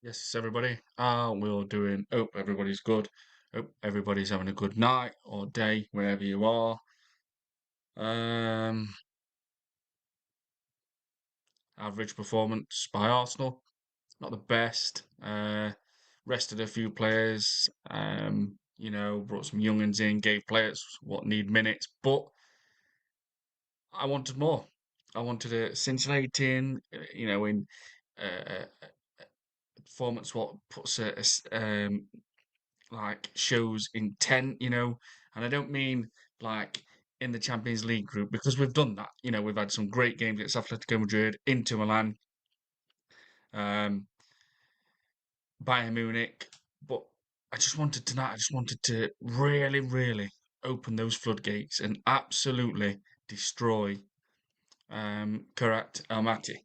Yes, everybody. We're doing. Hope everybody's good. Hope everybody's having a good night or day wherever you are. Um, Average performance by Arsenal. Not the best. Rested a few players. Brought some young'uns in, gave players what need minutes, but I wanted more. I wanted a scintillating, in uh, performance what puts like shows intent, and I don't mean like in the Champions League group because we've done that. We've had some great games against Atletico Madrid, Inter Milan, um, Bayern Munich, but I just wanted tonight. I just wanted to really, really open those floodgates and absolutely destroy Karat Almaty.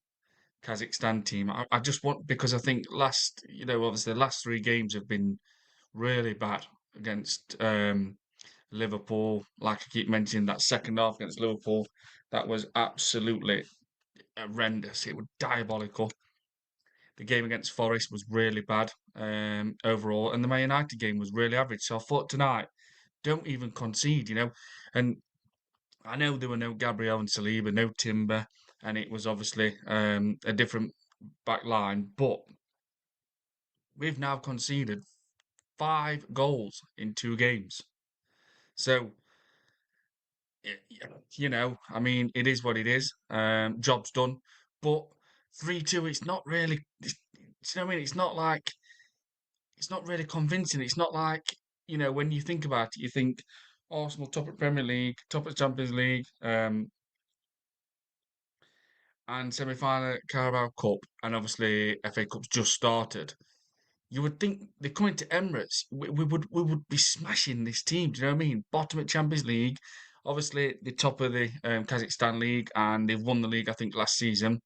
Kazakhstan team. I just want because I think obviously the last three games have been really bad against Liverpool. Like I keep mentioning, that second half against Liverpool, that was absolutely horrendous. It was diabolical. The game against Forest was really bad overall, and the Man United game was really average. So I thought tonight, don't even concede, And I know there were no Gabriel and Saliba, no Timber, and it was obviously a different back line, but we've now conceded 5 goals in 2 games. So I mean, it is what it is. Job's done. But 3-2, it's not really, you know what I mean? It's not really convincing. It's not like, when you think about it, you think Arsenal top of Premier League, top of Champions League, and semi-final Carabao Cup, and obviously FA Cup's just started. You would think they're coming to Emirates. We would be smashing this team. Do you know what I mean? Bottom at Champions League, obviously the top of the Kazakhstan league, and they've won the league I think last season.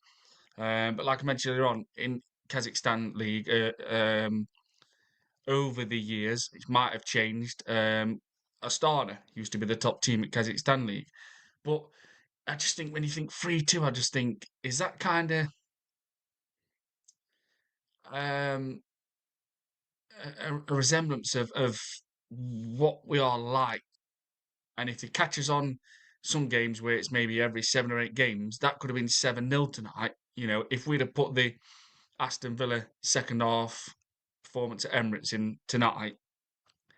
But like I mentioned earlier on, in Kazakhstan league, over the years it might have changed. Astana used to be the top team at Kazakhstan league, but I just think when you think 3-2, I just think is that kind of um, a resemblance of what we are like. And if it catches on some games where it's maybe every 7 or 8 games, that could have been 7-0 tonight. If we'd have put the Aston Villa second half performance at Emirates in tonight,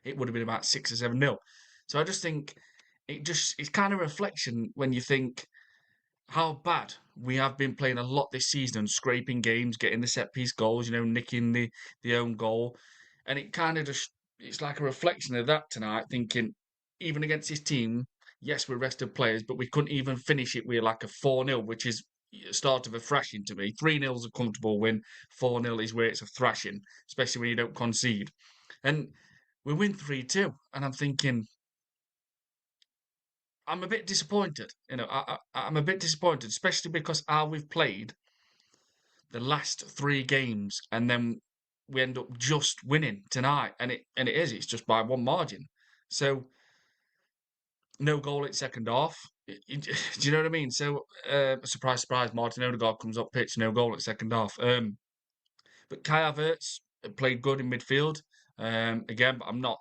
it would have been about 6 or 7-0. So I just think it's kind of a reflection when you think how bad we have been playing a lot this season and scraping games, getting the set piece goals, nicking the own goal. And it kind of just it's like a reflection of that tonight, thinking even against this team, yes, we rested players, but we couldn't even finish it with like a 4-0, which is a start of a thrashing to me. 3-0 is a comfortable win, 4-0 is where it's a thrashing, especially when you don't concede. And we win 3-2, and I'm thinking I'm a bit disappointed. I'm a bit disappointed, especially because how we've played the last 3 games, and then we end up just winning tonight, it's just by one margin. So no goal in second half. Do you know what I mean? So surprise, surprise, Martin Odegaard comes up pitch, no goal at second half. But Kai Havertz played good in midfield. Again, but I'm not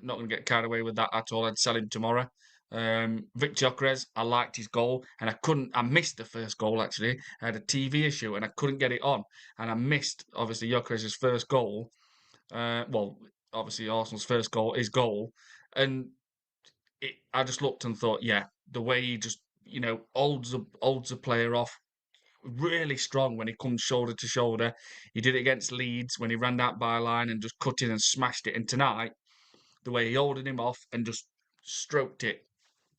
going to get carried away with that at all. I'd sell him tomorrow. Victor Gyokeres, I liked his goal, and I missed the first goal actually. I had a TV issue and I couldn't get it on, and I missed obviously Gyokeres' first goal. Well, obviously Arsenal's first goal, his goal, and I just looked and thought, yeah, the way he just holds a player off really strong when he comes shoulder to shoulder. He did it against Leeds when he ran that byline and just cut in and smashed it. And tonight, the way he holding him off and just stroked it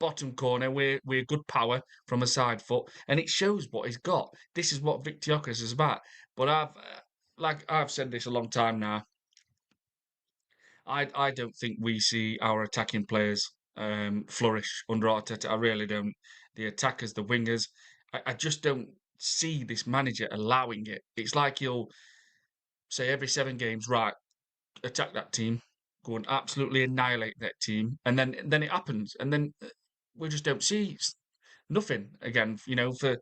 bottom corner with good power from a side foot, and it shows what he's got. This is what Victor Gyokeres is about. But I've said this a long time now. I don't think we see our attacking players flourish under Arteta. I really don't. The attackers, the wingers, I just don't see this manager allowing it. It's like he'll say every 7 games, right, attack that team, go and absolutely annihilate that team, and then it happens, and then we just don't see nothing again. For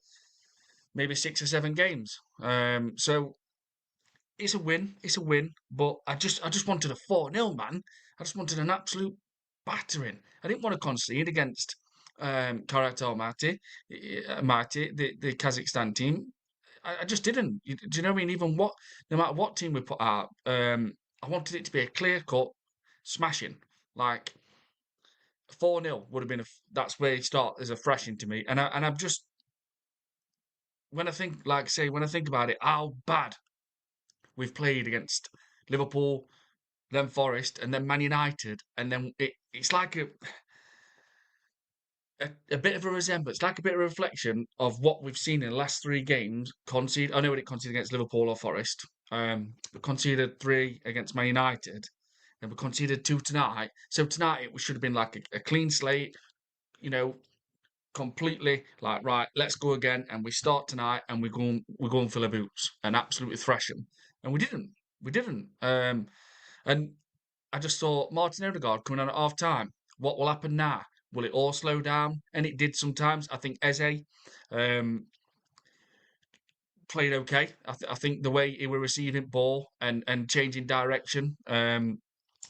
maybe 6 or 7 games. So it's a win. It's a win. But I just wanted a 4-0, man. I just wanted an absolute battering. I didn't want to concede against Karat Almaty, the Kazakhstan team. I just didn't. Do you know what I mean? Even what, no matter what team we put out, I wanted it to be a clear cut smashing. Like 4-0 would have been that's where it start as a thrashing to me. And I'm just when I think like say when I think about it, how bad we've played against Liverpool, then Forest, and then Man United, and then it's like a bit of a resemblance, like a bit of a reflection of what we've seen in the last three games. I know we didn't concede against Liverpool or Forest. We conceded three against Man United, and we conceded two tonight. So tonight it should have been like a clean slate, you know, completely like right. Let's go again, and we start tonight, and we go and fill our boots and absolutely thrash them, and we didn't. We didn't. And I just thought Martin Odegaard coming on at half time. What will happen now? Will it all slow down? And it did sometimes. I think Eze um, played okay. I think the way he was receiving ball and changing direction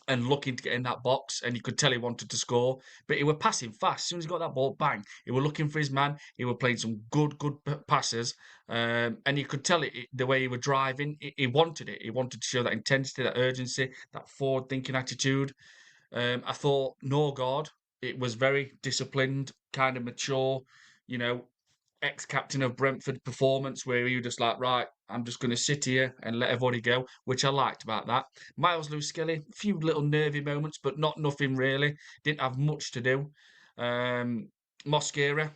and looking to get in that box, and you could tell he wanted to score. But he were passing fast. As soon as he got that ball, bang! He were looking for his man. He were playing some good passes, and you could tell the way he were driving. He wanted it. He wanted to show that intensity, that urgency, that forward-thinking attitude. I thought Norgaard, it was very disciplined, kind of mature, you know, ex-captain of Brentford performance where you just like, right, I'm just going to sit here and let everybody go, which I liked about that. Myles Lewis-skelly, a few little nervy moments, but not nothing really. Didn't have much to do. Mosquera,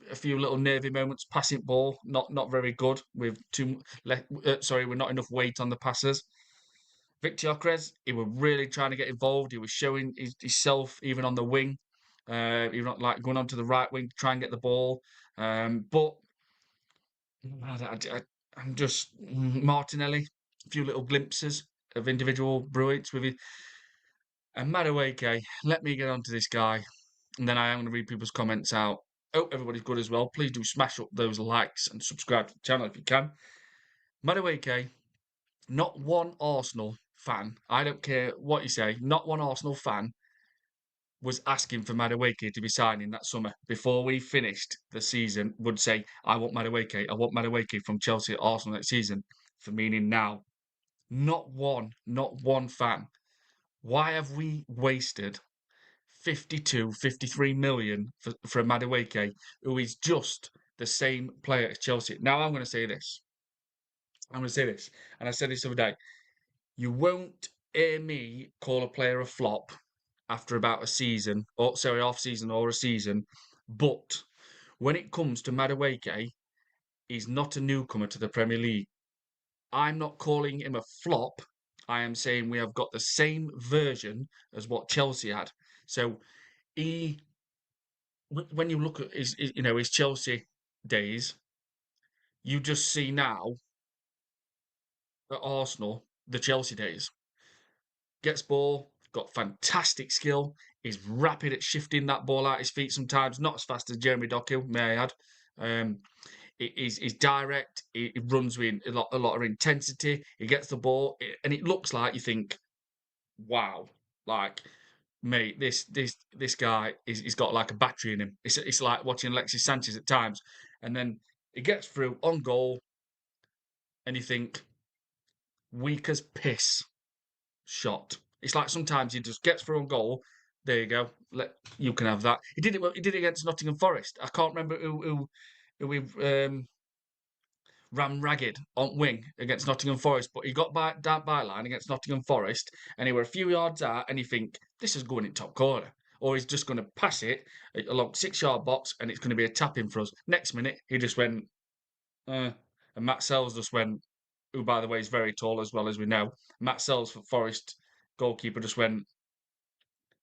a few little nervy moments, passing ball, not very good with with not enough weight on the passes. Victor Gyokeres, he was really trying to get involved. He was showing himself even on the wing, even like going onto the right wing to try and get the ball. But I'm just Martinelli, a few little glimpses of individual brilliance with it. And Madueke, let me get on to this guy, and then I am going to read people's comments out. Hope everybody's good as well. Please do smash up those likes and subscribe to the channel if you can. Madueke, not one Arsenal fan, I don't care what you say, not one Arsenal fan was asking for Madueke to be signing that summer before we finished the season would say, I want Madueke from Chelsea at Arsenal next season, for meaning now. Not one fan. Why have we wasted 52, 53 million for a Madueke who is just the same player as Chelsea? Now I'm going to say this. I'm going to say this, and I said this the other day. You won't hear me call a player a flop after about a season, or sorry, off season or a season. But when it comes to Madueke, he's not a newcomer to the Premier League. I'm not calling him a flop. I am saying we have got the same version as what Chelsea had. So he, when you look at his Chelsea days, you just see now at Arsenal the Chelsea days. Gets ball, got fantastic skill. He's rapid at shifting that ball out his feet sometimes, not as fast as Jeremy Doku, may I add. Um, he's direct. He runs with a lot of intensity. He gets the ball, and it looks like you think, "Wow, like mate, this guy he's got like a battery in him." It's like watching Alexis Sanchez at times, and then he gets through on goal, and you think, "Weak as piss." Shot. It's like sometimes he just gets through on goal. There you go. You can have that. He did it. He did it against Nottingham Forest. I can't remember who we ran ragged on wing against Nottingham Forest, but he got down byline against Nottingham Forest, and he were a few yards out, and you think this is going in top corner, or he's just going to pass it along 6 yard box, and it's going to be a tap in for us. Next minute, he just went, and Matt Sells just went, who by the way is very tall as well as we know. Matt Sells for Forest goalkeeper just went,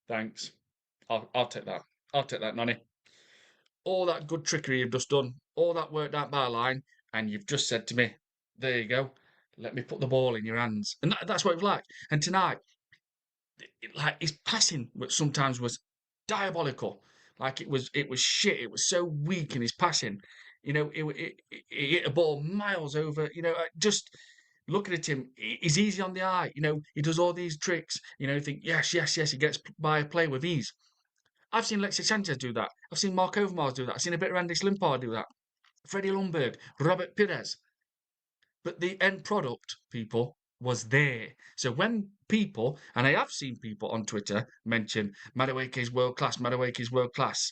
thanks. I'll take that. I'll take that, Nonny. All that good trickery you've just done, all that work down by line, and you've just said to me, there you go. Let me put the ball in your hands. And that's what it was like. And tonight, like his passing sometimes was diabolical. Like it was shit. It was so weak in his passing. It hit a ball miles over. Just looking at him, he's easy on the eye. He does all these tricks. You think, yes, yes, yes, he gets by a play with ease. I've seen Alexis Sanchez do that. I've seen Mark Overmars do that. I've seen a bit of Andy Limpar do that. Freddie Lundberg, Robert Pires. But the end product, people, was there. So when people, and I have seen people on Twitter mention Madueke is world class, Madueke is world class.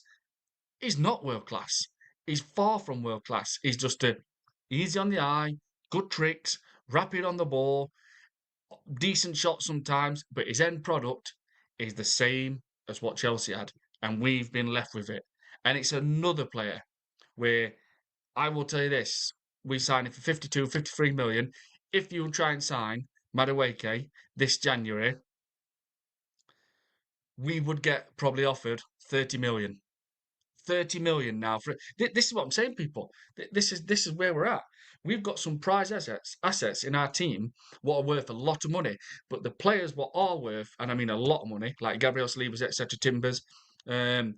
He's not world class. He's far from world class. He's just easy on the eye, good tricks, rapid on the ball, decent shot sometimes, but his end product is the same as what Chelsea had, and we've been left with it. And it's another player where I will tell you this: we signed him for 52, 53 million. If you try and sign Madueke this January, we would get probably offered 30 million. 30 million now for it. This is what I'm saying, people. This is where we're at. We've got some prize assets in our team what are worth a lot of money, but the players what are worth, and I mean a lot of money, like Gabriel Saliba's, etc., Timbers, um,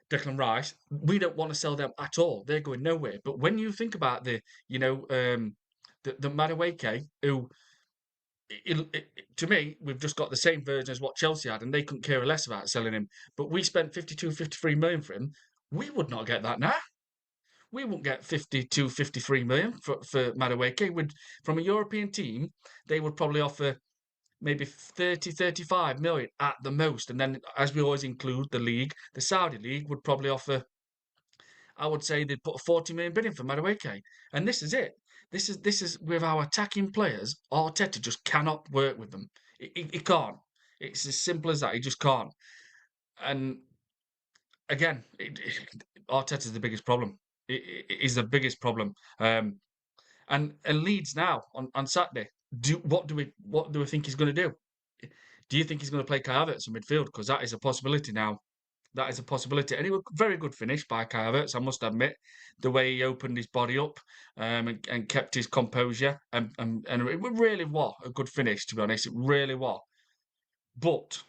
Declan Rice, we don't want to sell them at all. They're going nowhere. But when you think about the Madueke, who to me, we've just got the same version as what Chelsea had, and they couldn't care less about selling him. But we spent 52, 53 million for him. We would not get that now. We won't get 52, 53 million for Madueke. From a European team, they would probably offer maybe 30, 35 million at the most. And then, as we always include the league, the Saudi league would probably offer, I would say they'd put a 40 million bid in for Madueke. And this is it. This is with our attacking players. Arteta just cannot work with them. He can't. It's as simple as that. He just can't. And again, Arteta's the biggest problem. It is the biggest problem. And Leeds now on Saturday. What do we think he's going to do? Do you think he's going to play Kai Havertz in midfield? Because that is a possibility now. That is a possibility. And it was a very good finish by Kai Havertz, I must admit. The way he opened his body up and kept his composure. And it really was a good finish, to be honest. It really was. But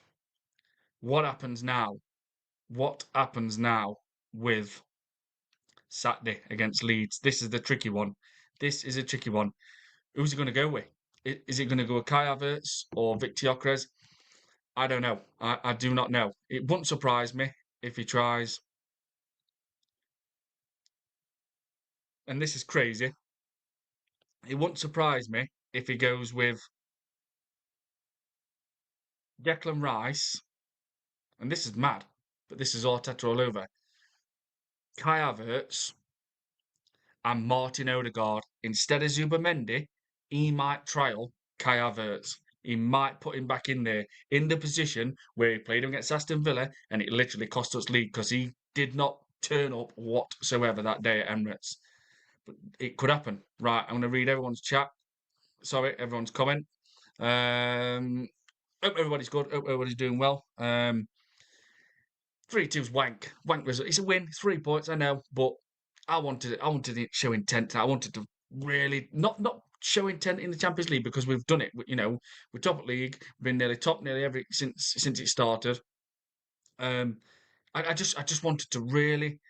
what happens now? What happens now with Saturday against Leeds? This is the tricky one. This is a tricky one. Who's he going to go with? Is it going to go with Kai Havertz or Victor Gyokeres? I don't know. I do not know. It wouldn't surprise me if he tries. And this is crazy. It wouldn't surprise me if he goes with Declan Rice, and this is mad, but this is Arteta all over. Kai Havertz and Martin Odegaard instead of Zubimendi. He might trial Kai Havertz. He might put him back in there in the position where he played him against Aston Villa, and it literally cost us league because he did not turn up whatsoever that day at Emirates. But it could happen. Right, I'm going to read everyone's chat. Sorry, everyone's comment. Hope everybody's good. Hope everybody's doing well. 3-2's wank result. It's a win. 3 points, I know, but I wanted it to show intent. I wanted to really not show intent in the Champions League because we've done it. We're top of league. We've been nearly top nearly every since it started. I just wanted to really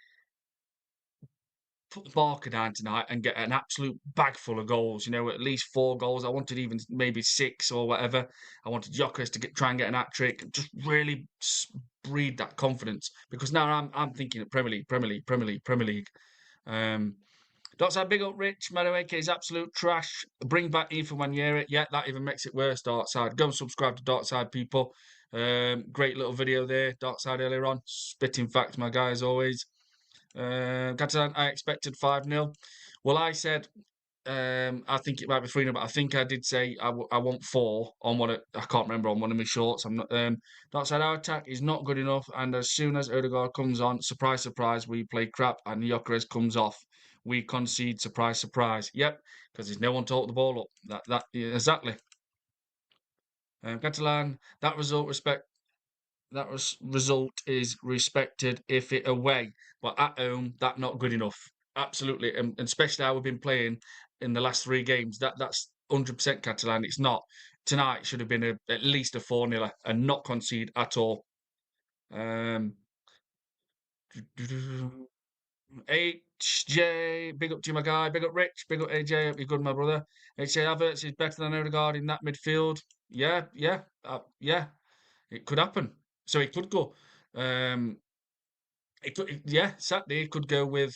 put the marker down tonight and get an absolute bag full of goals. At least 4 goals. I wanted even maybe 6 or whatever. I wanted Gyokeres to try and get an hat trick. Just really breed that confidence because now I'm thinking of Premier League, Premier League, Premier League, Premier League. Dotside, big up Rich. Madueke is absolute trash. Bring back Ethan Wanyeri. Yeah, that even makes it worse, Darkside. Go and subscribe to Darkside, people. Great little video there, Darkside earlier on. Spitting facts, my guy, as always. Catalan, I expected 5-0. Well, I said I think it might be 3-0, but I think I did say I want 4 on I can't remember on one of my shorts. I'm not. That said, our attack is not good enough, and as soon as Odegaard comes on, surprise, surprise, we play crap, and Gyokeres comes off, we concede. Surprise, surprise. Yep, because there's no one to hold the ball up. That exactly. Catalan, that result is respected if it away, but at home, that not good enough. Absolutely, and especially how we've been playing in the last 3 games. That's 100% Catalan. It's not. Tonight should have been at least a 4-0 and not concede at all. 8 Jay, big up to you, my guy. Big up Rich. Big up AJ. Hope you're good, my brother. AJ Havertz is better than Odegaard in that midfield. Yeah. It could happen. So it could go. Um, yeah, Saturday it could go with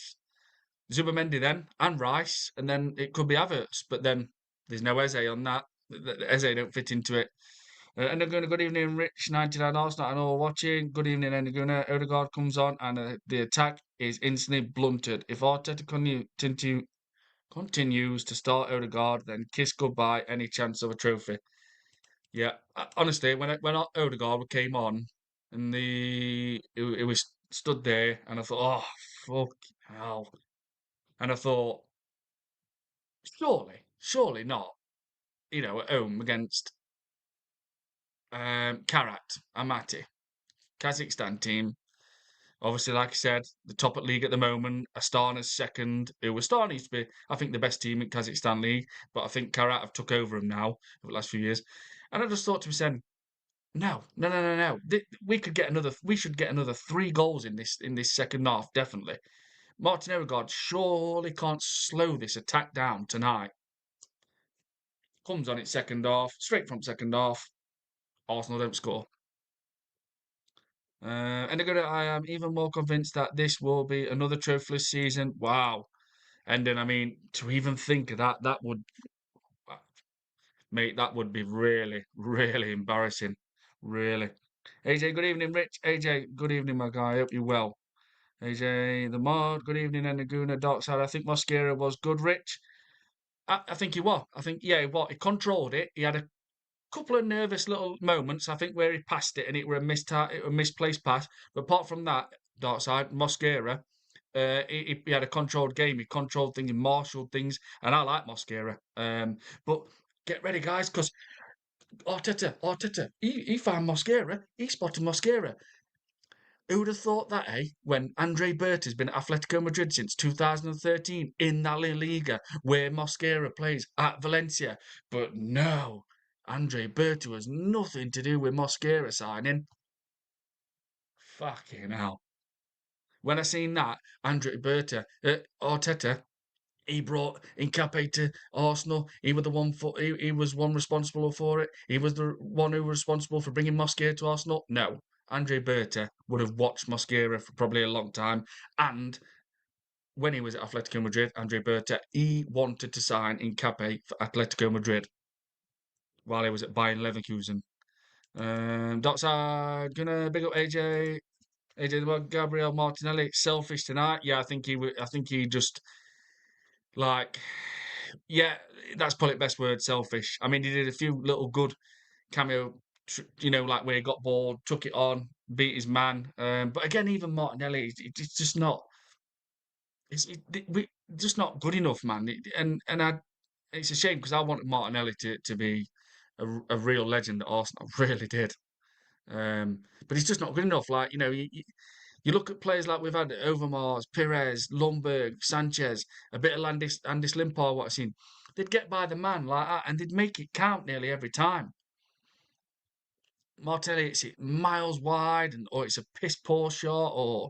Zubamendi then and Rice, and then it could be Havertz. But then there's no Eze on that. Eze don't fit into it. And they're going to good evening, Rich 99 Arsenal. I know we're watching. Good evening, and Odegaard comes on, and the attack is instantly blunted. If Arteta continues to start Odegaard, then kiss goodbye any chance of a trophy. Yeah, honestly, when Odegaard came on, and it was stood there, and I thought, oh fuck hell, and I thought, surely not, at home against Karat Amati, Kazakhstan team. Obviously, like I said, the top at league at the moment. Astana's second. Astana used to be, I think, the best team in Kazakhstan league, but I think Karat have took over them now over the last few years. And I just thought to myself, no. We could get another. We should get another 3 goals in this second half, definitely. Martin Odegaard surely can't slow this attack down tonight. Comes on its second half, straight from second half. Arsenal don't score. And I am even more convinced that this will be another trophyless season. Wow. And then, I mean, to even think of that, mate, that would be really, really embarrassing. Really. AJ, good evening, Rich. AJ, good evening, my guy. I hope you're well. AJ, the mod, good evening, and Naguna, Dark Side. I think Mosquera was good, Rich. I think he was. I think, yeah, he controlled it. He had a couple of nervous little moments, I think, where he passed it and it were a misplaced pass. But apart from that, Dark Side, Mosquera, he had a controlled game. He controlled things, he marshaled things, and I like Mosquera. But get ready, guys, because Arteta, he found Mosquera. He spotted Mosquera. Who would have thought that, eh? When Andre Berta's been at Atletico Madrid since 2013 in La Liga, where Mosquera plays at Valencia. But no, Andre Berta has nothing to do with Mosquera signing. Fucking hell. When I seen that, Andre Berta, Arteta, he brought Nkape to Arsenal. He was the one he was one responsible for it. He was the one who was responsible for bringing Mosquera to Arsenal. No, Andre Berta would have watched Mosquera for probably a long time. And when he was at Atletico Madrid, Andre Berta, he wanted to sign Nkape for Atletico Madrid while he was at Bayern Leverkusen. Dotside, gonna big up AJ. AJ, Gabriel Martinelli, selfish tonight. Yeah, I think he just like, yeah, that's probably the best word, selfish. I mean, he did a few little good cameo, like where he got bored, took it on, beat his man. But again, even Martinelli, it's just not. We just not good enough, man. It's a shame because I wanted Martinelli to be a real legend at Arsenal. I really did. But he's just not good enough. Like, you look at players like we've had Overmars, Pires, Lundberg, Sanchez, a bit of Landis Limpar, what I've seen. They'd get by the man like that and they'd make it count nearly every time. Martelli, it's miles wide, or it's a piss poor shot, or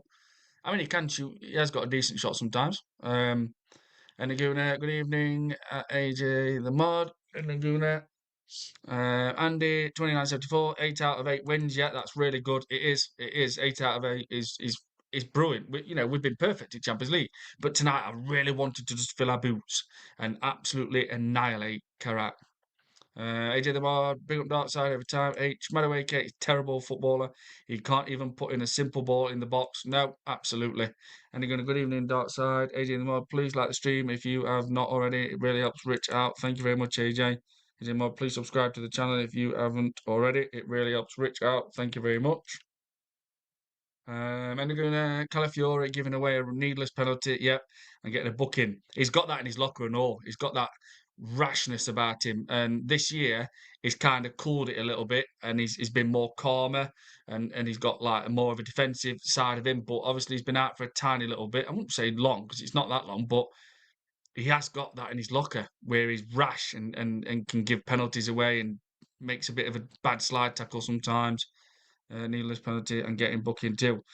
I mean, he can shoot. He has got a decent shot sometimes. And Laguna, good evening, AJ the Mod, and Laguna. Andy, 2974, 8 out of 8 wins. Yeah, that's really good. It is. 8 out of 8 is brilliant. We've been perfect in Champions League, but tonight I really wanted to just fill our boots and absolutely annihilate Karat. AJ the Bar, big up dark side every time. Madueke is terrible footballer. He can't even put in a simple ball in the box. No, absolutely. And you're going to good evening, dark side. AJ the Mod, please like the stream if you have not already. It really helps Rich out. Thank you very much, AJ. AJ Mod, please subscribe to the channel if you haven't already. It really helps Rich out. Thank you very much. And they're going to Calafiore giving away a needless penalty. Yep, and getting a booking. He's got that in his locker and all. He's got that rashness about him. And this year, he's kind of cooled it a little bit, and he's been more calmer, and he's got like a more of a defensive side of him. But obviously, he's been out for a tiny little bit. I wouldn't say long because it's not that long, but he has got that in his locker where he's rash and can give penalties away and makes a bit of a bad slide tackle sometimes. Needless penalty and getting booking too.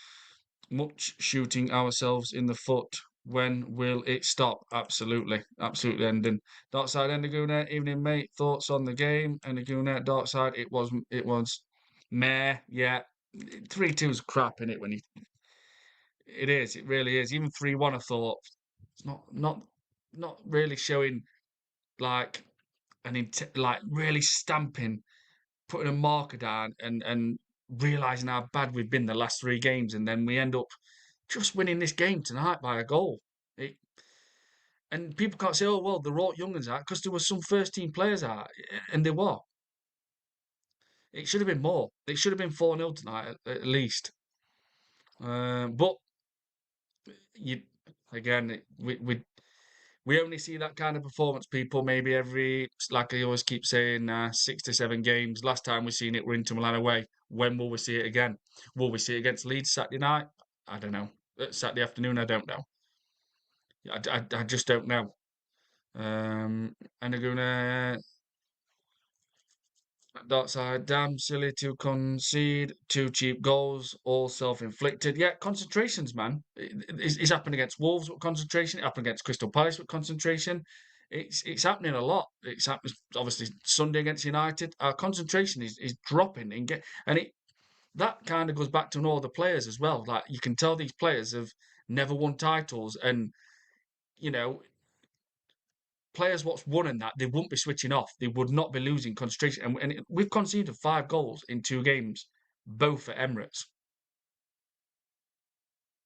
Much shooting ourselves in the foot. When will it stop? Absolutely, absolutely ending. Dark side, Endaguna. Evening, mate. Thoughts on the game? Endaguna. Dark side. It was meh. Yeah, 3-2 is crap in it when you. It is. It really is. Even 3-1, I thought it's not really showing like like really stamping, putting a marker down, and realizing how bad we've been the last three games, and then we end up just winning this game tonight by a goal. It, and people can't say, "Oh well, the raw youngins out," because there were some first team players out, and there were. It should have been more. It should have been 4-0 tonight at least. But you again, we only see that kind of performance, people, maybe every, like I always keep saying, 6 to 7 games. Last time we seen it, we're Inter Milan away. When will we see it again? Will we see it against Leeds Saturday night? I don't know. Saturday afternoon, I don't know. I just don't know. And they're gonna that side, damn silly to concede two cheap goals, all self-inflicted. Yeah, concentrations, man. It's happened against Wolves with concentration. It happened against Crystal Palace with concentration. It's happening a lot. It's happened obviously Sunday against United. Our concentration is dropping and it that kind of goes back to all the players as well. Like you can tell these players have never won titles, and you know players what's won in that, they wouldn't be switching off. They would not be losing concentration. And we've conceded 5 goals in 2 games, both at Emirates.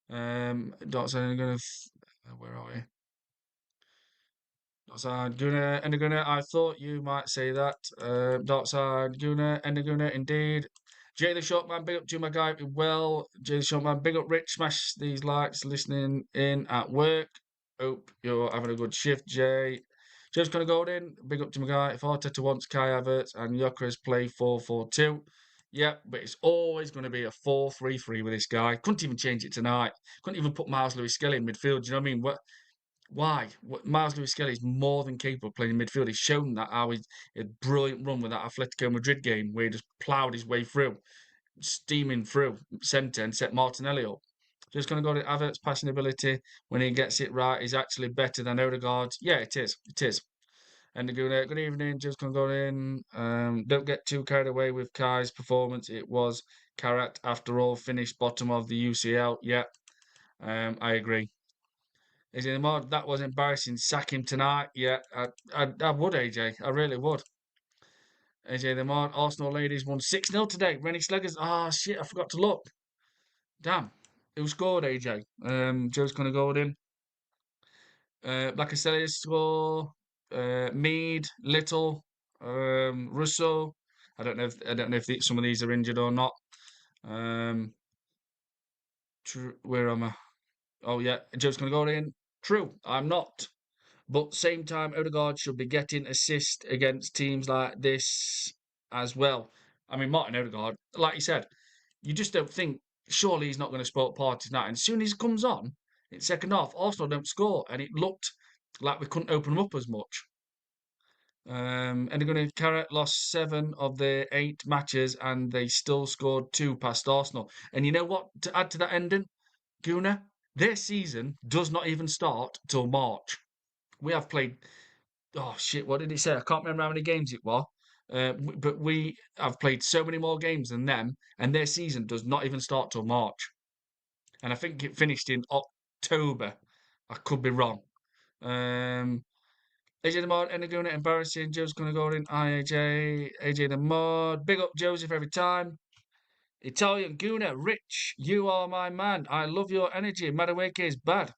That's gonna. Where are we? Darkside Guna Endaguna. I thought you might say that. Darkside Guna Endaguna. Indeed. Jay the Shortman, big up to my guy. Well, Jay the Shortman, big up Rich. Smash these likes. Listening in at work. Hope you're having a good shift, Jay. Just gonna go in. Big up to my guy. If Arteta wants Kai Havertz and Gyokeres play 4-4-2, yeah, but it's always going to be a 4-3-3 with this guy. Couldn't even change it tonight. Couldn't even put Myles Lewis-skelly in midfield. Do you know what I mean? Why? Myles Lewis-skelly is more than capable of playing in midfield. He's shown that how he had a brilliant run with that Atletico Madrid game where he just ploughed his way through, steaming through centre and set Martinelli up. Just going to go to Havertz passing ability when he gets it right. He's actually better than Odegaard. Yeah, it is. It is. And good evening, just gonna go in. Don't get too carried away with Kai's performance. It was Carrot after all, finished bottom of the UCL. Yeah, I agree. Is it more? That was embarrassing. Sack him tonight. Yeah, I would, AJ. I really would. AJ the Mod, Arsenal ladies won 6-0 today. Rennie Sleggers. Ah, shit, I forgot to look. Damn. Who scored, AJ? Joe's gonna go in. Like I said, score. Mead, Little, Russo. I don't know if some of these are injured or not. Um, where am I? Oh yeah, Joe's gonna go in. True, I'm not. But same time, Odegaard should be getting assist against teams like this as well. I mean, Martin Odegaard, like you said, you just don't think surely he's not going to spoil parties now. And as soon as he comes on in second half, Arsenal don't score, and it looked like we couldn't open them up as much. And they're going to Carrot lost 7 of their 8 matches, and they still scored 2 past Arsenal. And you know what? To add to that ending, Guna, their season does not even start till March. We have played. Oh shit! What did it say? I can't remember how many games it was. But we have played so many more games than them, and their season does not even start till March. And I think it finished in October. I could be wrong. AJ the Mod, Enaguna, embarrassing. Joe's gonna go in. AJ the Mod. Big up Joseph every time. Italian Guna, Rich, you are my man. I love your energy. Madueke is bad.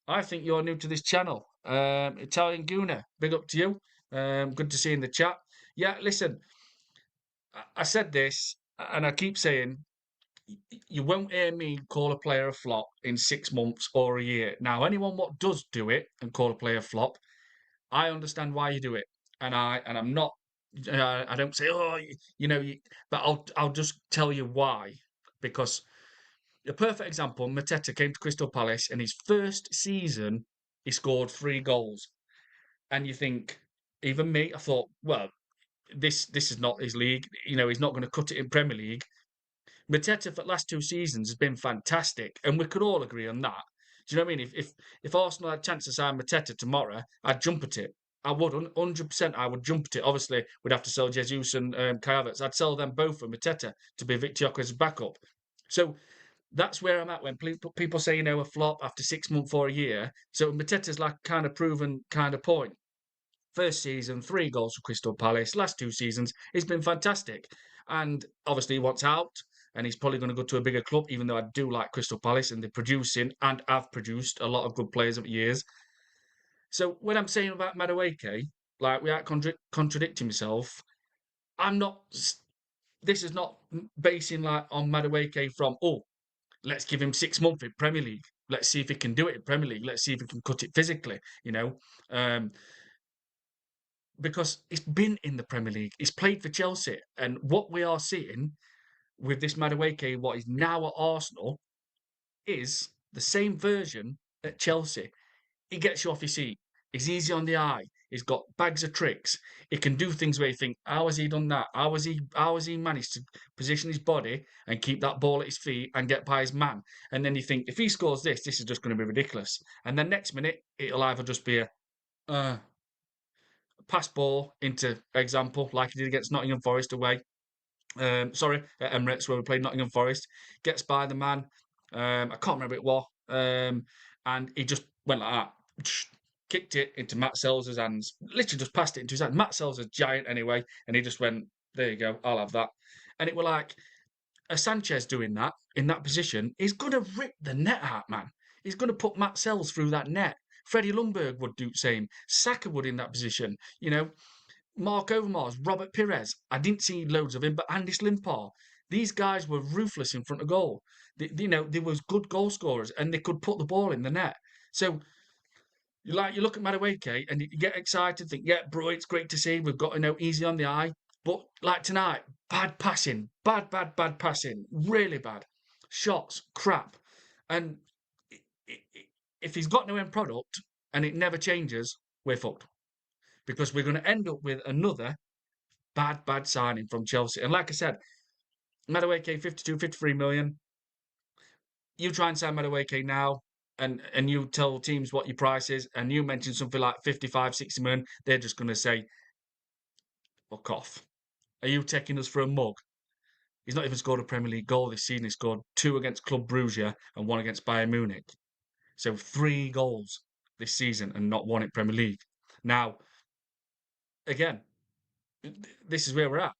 I think you're new to this channel. Italian Guna, big up to you. Good to see you in the chat. Yeah, listen, I said this, and I keep saying you won't hear me call a player a flop in 6 months or a year. Now, anyone what does do it and call a player flop, I understand why you do it, and I'm not. I don't say, oh, but I'll just tell you why. Because a perfect example, Mateta came to Crystal Palace, and his first season he scored 3 goals, and you think, even me, I thought, well, this is not his league. He's not going to cut it in Premier League. Mateta for the last 2 seasons has been fantastic, and we could all agree on that. Do you know what I mean? If Arsenal had a chance to sign Mateta tomorrow, I'd jump at it. I would 100%. I would jump at it. Obviously, we'd have to sell Jesus and Kai Havertz. I'd sell them both for Mateta to be Victor Gyokeres' backup. So that's where I'm at when people say, a flop after 6 months or a year. So Mateta's like kind of proven kind of point. First season, 3 goals for Crystal Palace. Last 2 seasons, he's been fantastic. And obviously, he wants out, and he's probably going to go to a bigger club, even though I do like Crystal Palace, and they're producing and have produced a lot of good players over years. So when I'm saying about Madueke, like, without contradicting myself, I'm not. This is not basing like on Madueke from, let's give him 6 months in Premier League. Let's see if he can do it in Premier League. Let's see if he can cut it physically. Um, because he's been in the Premier League. He's played for Chelsea. And what we are seeing with this Madueke, what is now at Arsenal, is the same version at Chelsea. He gets you off your seat. He's easy on the eye. He's got bags of tricks. He can do things where you think, how has he done that? How has he managed to position his body and keep that ball at his feet and get by his man? And then you think, if he scores this is just going to be ridiculous. And then next minute, it'll either just be a pass ball into example, like he did against Nottingham Forest away. Sorry, at Emirates where we played Nottingham Forest. Gets by the man. I can't remember it was. And he just went like that. Kicked it into Matt Sells' hands. Literally just passed it into his hands. Matt Sells is giant anyway. And he just went, there you go, I'll have that. And it were like a Sanchez doing that in that position. He's going to rip the net out, man. He's going to put Matt Sells through that net. Freddie Lundberg would do the same. Saka would in that position. Mark Overmars, Robert Pires. I didn't see loads of him, but Andy Limpar. These guys were ruthless in front of goal. They was good goal scorers, and they could put the ball in the net. So you look at Madueke and you get excited, think, yeah, bro, it's great to see. We've got easy on the eye. But like tonight, bad passing, bad passing, really bad. Shots, crap. And if he's got no end product and it never changes, we're fucked. Because we're going to end up with another bad signing from Chelsea. And like I said, Madueke, 52, 53 million. You try and sign Madueke now, and you tell teams what your price is, and you mention something like 55, 60 million, they're just going to say, fuck off. Are you taking us for a mug? He's not even scored a Premier League goal this season. He scored 2 against Club Brugge and 1 against Bayern Munich. So 3 goals this season and not 1 in Premier League. Now, again, this is where we're at.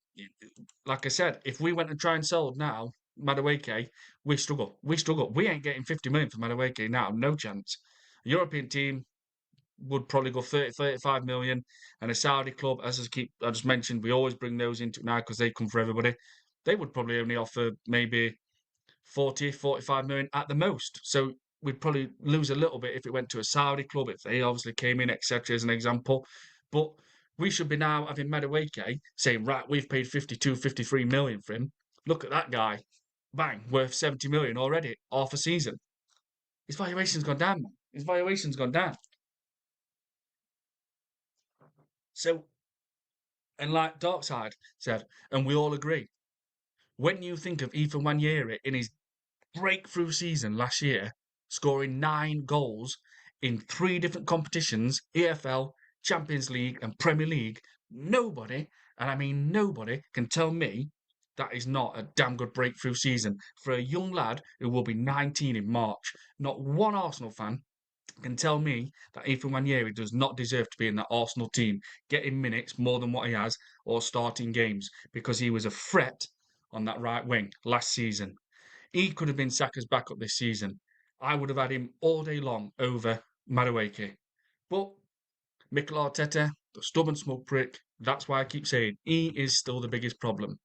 Like I said, if we went and try and sell now, Madueke, we struggle. We struggle. We ain't getting 50 million for Madueke now. No chance. A European team would probably go 30, 35 million. And a Saudi club, as I just mentioned, we always bring those into it now because they come for everybody. They would probably only offer maybe 40, 45 million at the most. So we'd probably lose a little bit if it went to a Saudi club, if they obviously came in, etc., as an example. But we should be now having Madueke saying, right, we've paid 52, 53 million for him. Look at that guy. Bang, worth 70 million already, half a season. His valuation's gone down, man. His valuation's gone down. So, and like Darkside said, and we all agree, when you think of Ethan Wanyeri in his breakthrough season last year, scoring 9 goals in 3 different competitions, EFL, Champions League, and Premier League. Nobody, and I mean nobody, can tell me that is not a damn good breakthrough season for a young lad who will be 19 in March. Not one Arsenal fan can tell me that Ethan Wanyeri does not deserve to be in that Arsenal team, getting minutes more than what he has, or starting games, because he was a threat on that right wing last season. He could have been Saka's backup this season. I would have had him all day long over Madueke. But Mikel Arteta, the stubborn smug prick, that's why I keep saying he is still the biggest problem.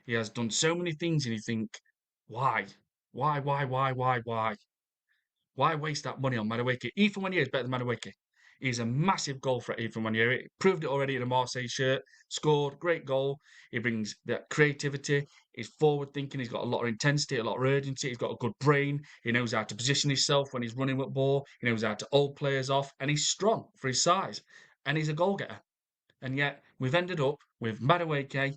He has done so many things and you think, why? Why? Why waste that money on Madueke? Ethan Wanyeri is better than Madueke. He's a massive goal threat, Ethan Wanyeri. Proved it already in a Marseille shirt. Scored, great goal. He brings that creativity. He's forward thinking. He's got a lot of intensity, a lot of urgency. He's got a good brain. He knows how to position himself when he's running with ball. He knows how to hold players off. And he's strong for his size. And he's a goal getter. And yet we've ended up with Madueke,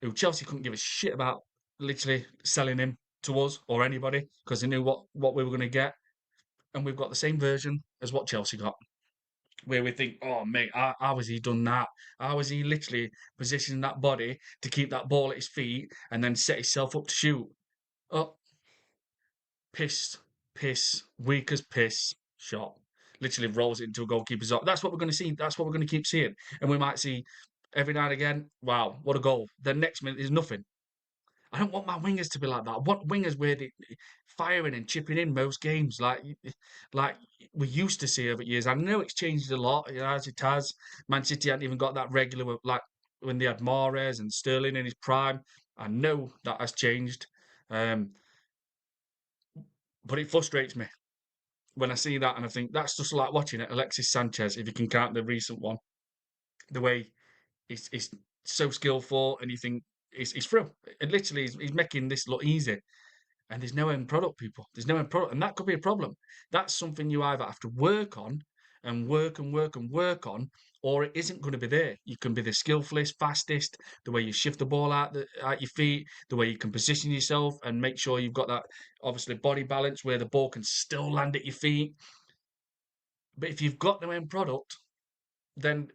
who Chelsea couldn't give a shit about literally selling him to us or anybody because they knew what we were going to get. and we've got the same version as what Chelsea got, where we think, oh mate, how has he done that? How has he literally positioned that body to keep that ball at his feet and then set himself up to shoot? Oh, piss, weak as piss shot. Literally rolls it into a goalkeeper's shot. That's what we're going to see. That's what we're going to keep seeing. And we might see every now and again, wow, what a goal. The next minute is nothing. I don't want my wingers to be like that. I want wingers where they firing and chipping in most games, like we used to see over years. I know it's changed a lot, as it has. Man City hadn't even got that regular like when they had Mahrez and Sterling in his prime. I know that has changed, um, but it frustrates me when I see that, and I think that's just like watching it. Alexis Sanchez, if you can count the recent one, the way he's so skillful, and you think he's through. And literally, he's making this look easy. And there's no end product, people. There's no end product, and that could be a problem. That's something you either have to work on and work and work and work on, or it isn't going to be there. You can be the skillfulest, fastest, the way you shift the ball out your feet, the way you can position yourself and make sure you've got that obviously body balance where the ball can still land at your feet. But if you've got no end product, then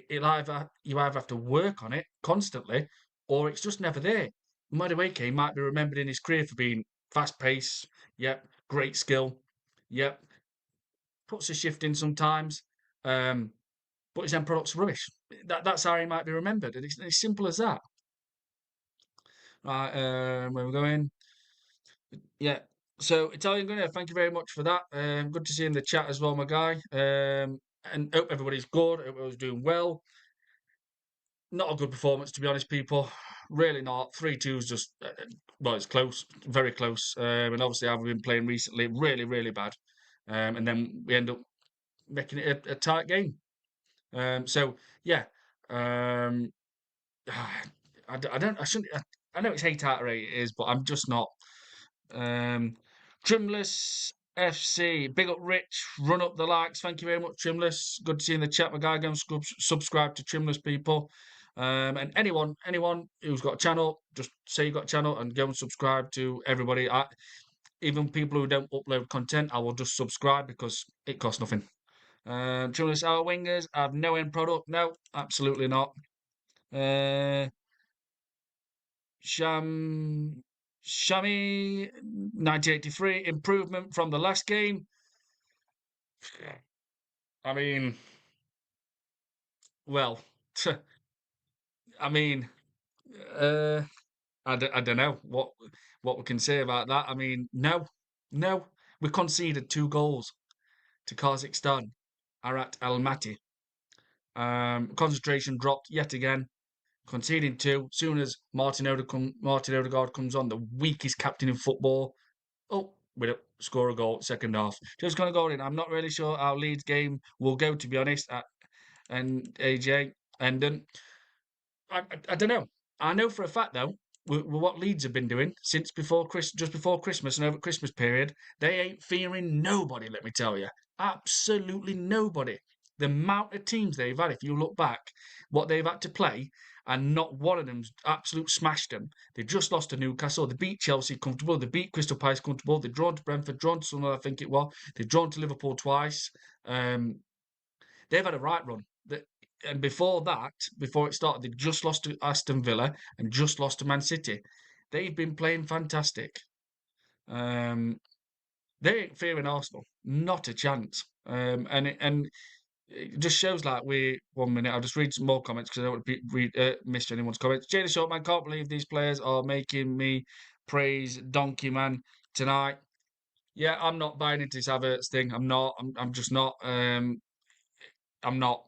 you either have to work on it constantly, or it's just never there. Madueke might be remembered in his career for being fast pace, yep, great skill, yep, puts a shift in sometimes, um, but his end product's rubbish. That's how he might be remembered, and it's as simple as that. Right, where we're going? Yeah. So Italian Gunner, thank you very much for that. Good to see you in the chat as well, my guy. And hope everybody's good. Hope everyone's doing well. Not a good performance, to be honest, people. Really not. 3-2 is just, well, it's close, very close. And obviously, I've been playing recently really, really bad. And then we end up making it a tight game. So, yeah. Um, I shouldn't, I know it's hate out rate it is, but I'm just not. Um, Trimless FC, big up Rich, run up the likes. Thank you very much, Trimless. Good to see you in the chat, my guy. Go and subscribe to Trimless, people. And anyone who's got a channel, just say you got a channel and go and subscribe to everybody. Even people who don't upload content, I will just subscribe because it costs nothing. Trimless, our wingers have no end product. No, absolutely not. Uh, Sham Shami 1983 improvement from the last game. I mean, well, I mean, uh, I don't know what we can say about that. I mean, no, we conceded 2 goals to Kazakhstan, Arat Almaty. Concentration dropped yet again, conceding 2. Soon as Martin Odegaard comes on, the weakest captain in football. Oh, we don't score a goal second half. Just going to go in. I'm not really sure how Leeds game will go, to be honest. And AJ and I don't know. I know for a fact though, with what Leeds have been doing since just before Christmas and over Christmas period, they ain't fearing nobody. Let me tell you, absolutely nobody. The amount of teams they've had, if you look back, what they've had to play, and not one of them's absolute smashed them. They just lost to Newcastle. They beat Chelsea comfortable. They beat Crystal Palace comfortable. They've drawn to Brentford, drawn to Sunderland, I think it was. They've drawn to Liverpool twice. Um, they've had a right run. And before that, before it started, they just lost to Aston Villa and just lost to Man City. They've been playing fantastic. Um, they ain't fearing Arsenal, not a chance. And it just shows like we 1 minute. I'll just read some more comments because I don't want to miss anyone's comments. Jada Shortman, can't believe these players are making me praise Donkey Man tonight. Yeah, I'm not buying into this Havertz thing. I'm not. I'm just not. I'm not.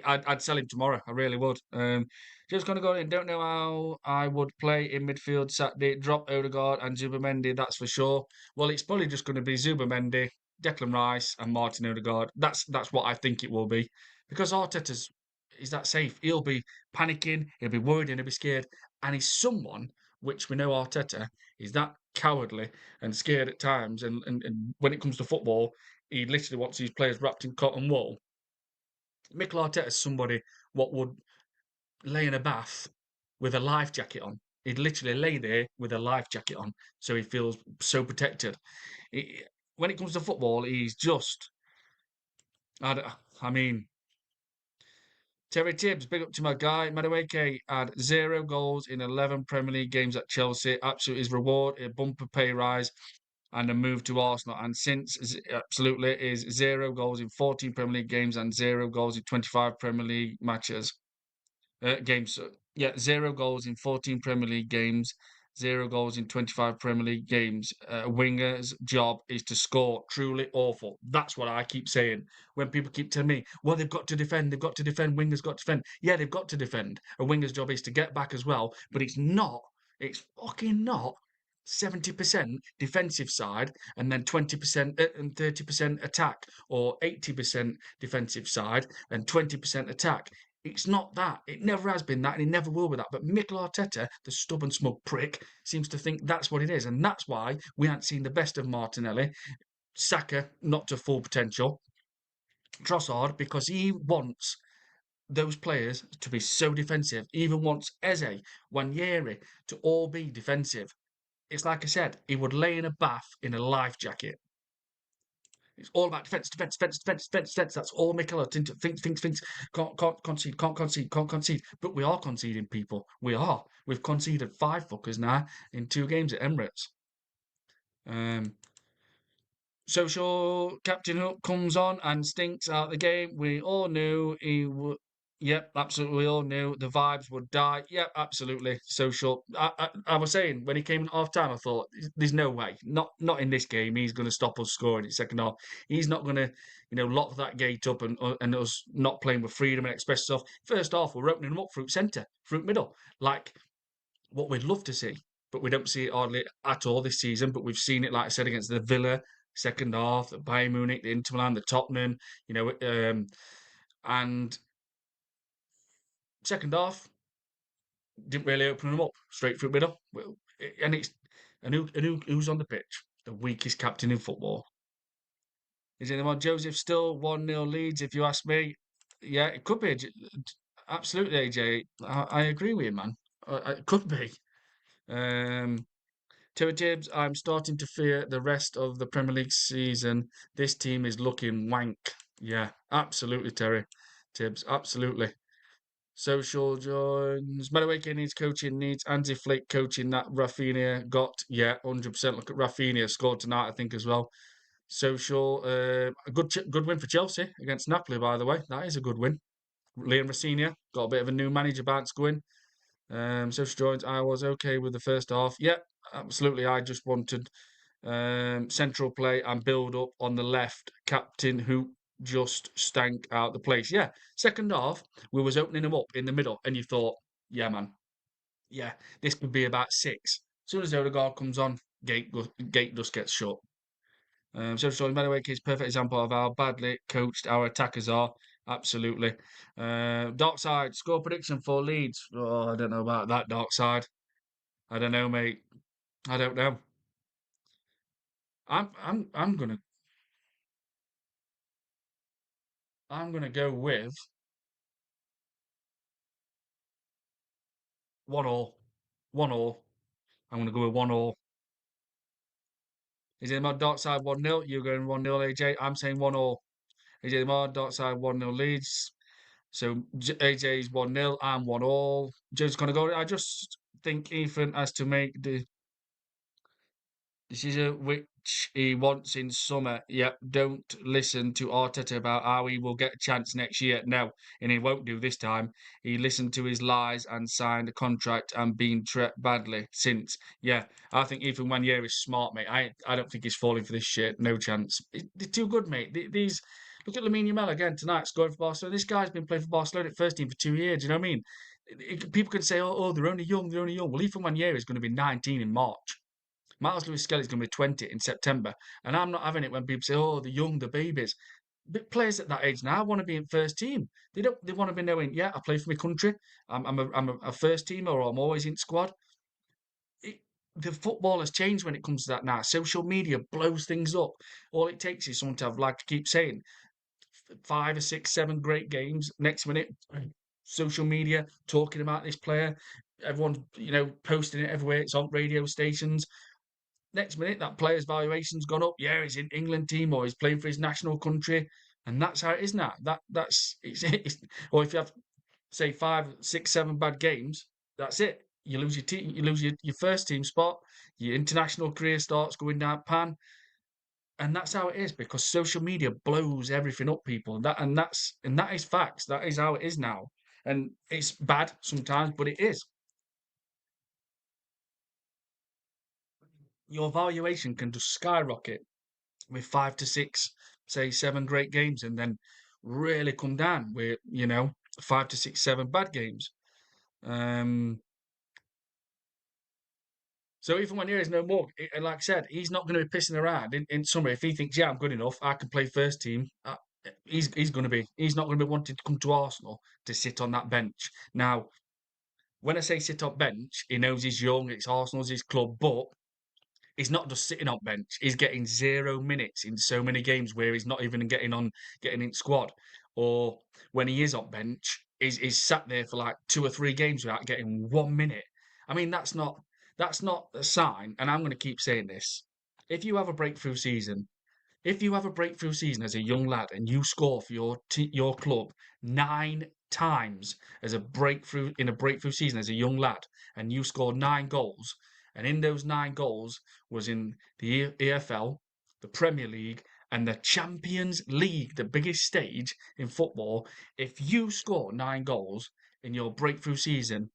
I'd sell him tomorrow. I really would. Just going to go in. Don't know how I would play in midfield Saturday. Drop Odegaard and Zubamendi, that's for sure. Well, it's probably just going to be Zubamendi, Declan Rice, and Martin Odegaard. That's what I think it will be. Because Arteta's is that safe. He'll be panicking, he'll be worried, and he'll be scared. And he's someone which we know Arteta is that cowardly and scared at times. And when it comes to football, he literally wants these players wrapped in cotton wool. Mikel Arteta is somebody what would lay in a bath with a life jacket on He'd literally lay there with a life jacket on, so he feels so protected. He, when it comes to football, he's just. I mean, Terry Tibbs, big up to my guy. Madueke had 0 goals in 11 Premier League games at Chelsea. Absolutely his reward, a bumper pay rise and a move to Arsenal. And since, absolutely, is 0 goals in 14 Premier League games and 0 goals in 25 Premier League matches. Games. Yeah, 0 goals in 14 Premier League games, 0 goals in 25 Premier League games. A winger's job is to score. Truly awful. That's what I keep saying. When people keep telling me, well, they've got to defend, wingers got to defend. Yeah, they've got to defend. A winger's job is to get back as well, but it's not. It's fucking not. 70% defensive side and then 20% and 30% attack, or 80% defensive side and 20% attack. It's not that. It never has been that, and it never will be that. But Mikel Arteta, the stubborn, smug prick, seems to think that's what it is, and that's why we haven't seen the best of Martinelli. Saka, not to full potential. Trossard, because he wants those players to be so defensive. He even wants Eze, Wanyeri to all be defensive. It's like I said, he would lay in a bath in a life jacket. It's all about defence, defence, defence, defence, defence, defence. That's all Mikel Arteta thinks. Can't concede, can't concede, can't concede. But we are conceding, people. We are. We've conceded 5 fuckers now in 2 games at Emirates. Um, Social Captain Hook comes on and stinks out the game. We all knew he would. Yep, absolutely. We all knew the vibes would die. Yep, absolutely. Social. I was saying when he came in half time, I thought there's no way, not in this game. He's going to stop us scoring in second half. He's not going to, lock that gate up and us not playing with freedom and express stuff. First half, we're opening them up through centre, through middle, like what we'd love to see, but we don't see it hardly at all this season. But we've seen it, like I said, against the Villa second half, the Bayern Munich, the Inter Milan, the Tottenham, and second half didn't really open them up straight through middle. And it's who's on the pitch? The weakest captain in football. Is anyone? Joseph still 1-0 Leeds, if you ask me. Yeah, it could be. Absolutely, AJ. I agree with you, man. It could be. Um, Terry Tibbs, I'm starting to fear the rest of the Premier League season. This team is looking wank. Yeah, absolutely, Terry Tibbs. Absolutely. Social joins. Madueke needs coaching, needs Andy Flick coaching that Rafinha got. Yeah, 100%. Look at Rafinha scored tonight, I think, as well. Social, a good win for Chelsea against Napoli, by the way. That is a good win. Liam Rossini got a bit of a new manager bounce going. Social joins. I was okay with the first half. Yep, absolutely. I just wanted central play and build up on the left. Captain who just stank out the place. Yeah, second half we was opening them up in the middle, and you thought, yeah, man, yeah, this could be about 6. As soon as Odegaard comes on, gate just gets shut. Social by the way, is perfect example of how badly coached our attackers are. Absolutely. Dark side score prediction for Leeds. Oh, I don't know about that dark side. I don't know, mate. I don't know. I'm gonna go with 1-1. 1-1. I'm gonna go with 1-1. Is it my dark side 1-0? You're going 1-0, AJ. I'm saying 1-1. AJ my dark side 1-0 Leeds. So AJ's 1-0. I'm 1-1. Joe's gonna go. I just think Ethan has to make the decision which he wants in summer. Yep, don't listen to Arteta about how he will get a chance next year. No, and he won't do this time. He listened to his lies and signed a contract and been treated badly since. Yeah, I think Ethan Wanyeri is smart, mate. I don't think he's falling for this shit. No chance. They're too good, mate. These. Look at Lamine Yamal again tonight, scoring for Barcelona. This guy's been playing for Barcelona at first team for 2 years. You know what I mean? People can say, oh, they're only young, they're only young. Well, Ethan Wanyeri is going to be 19 in March. Myles Lewis-skelly is going to be 20 in September. And I'm not having it when people say, oh, the young, the babies. But players at that age now want to be in first team. They want to be knowing, yeah, I play for my country. I'm a first teamer or I'm always in squad. The football has changed when it comes to that now. Social media blows things up. All it takes is someone to have, like I keep saying, 5 or 6, 7 great games. Next minute, social media talking about this player. Everyone's, posting it everywhere. It's on radio stations. Next minute, that player's valuation's gone up. Yeah, he's in England team or he's playing for his national country, and that's how it is now. That's it's or if you have say 5, 6, 7 bad games, that's it. You lose your team. You lose your first team spot. Your international career starts going down pan, and that's how it is because social media blows everything up, people. That is facts. That is how it is now, and it's bad sometimes, but it is. Your valuation can just skyrocket with 5 to 6, say 7 great games, and then really come down with 5 to 6, 7 bad games. Um, so even when there is no more, and like I said, he's not going to be pissing around in summer. If he thinks, yeah, I'm good enough, I can play first team. He's going to be. He's not going to be wanting to come to Arsenal to sit on that bench. Now, when I say sit on bench, he knows he's young. It's Arsenal's his club, but he's not just sitting on bench. He's getting 0 minutes in so many games where he's not even getting in squad. Or when he is on bench, he's sat there for like 2 or 3 games without getting 1 minute. I mean, that's not a sign. And I'm going to keep saying this. If you have a breakthrough season, if you have a breakthrough season as a young lad and you score for your club 9 times as a breakthrough season as a young lad, and you score 9 goals, and in those 9 goals was in the EFL, the Premier League, and the Champions League, the biggest stage in football. If you score 9 goals in your breakthrough season,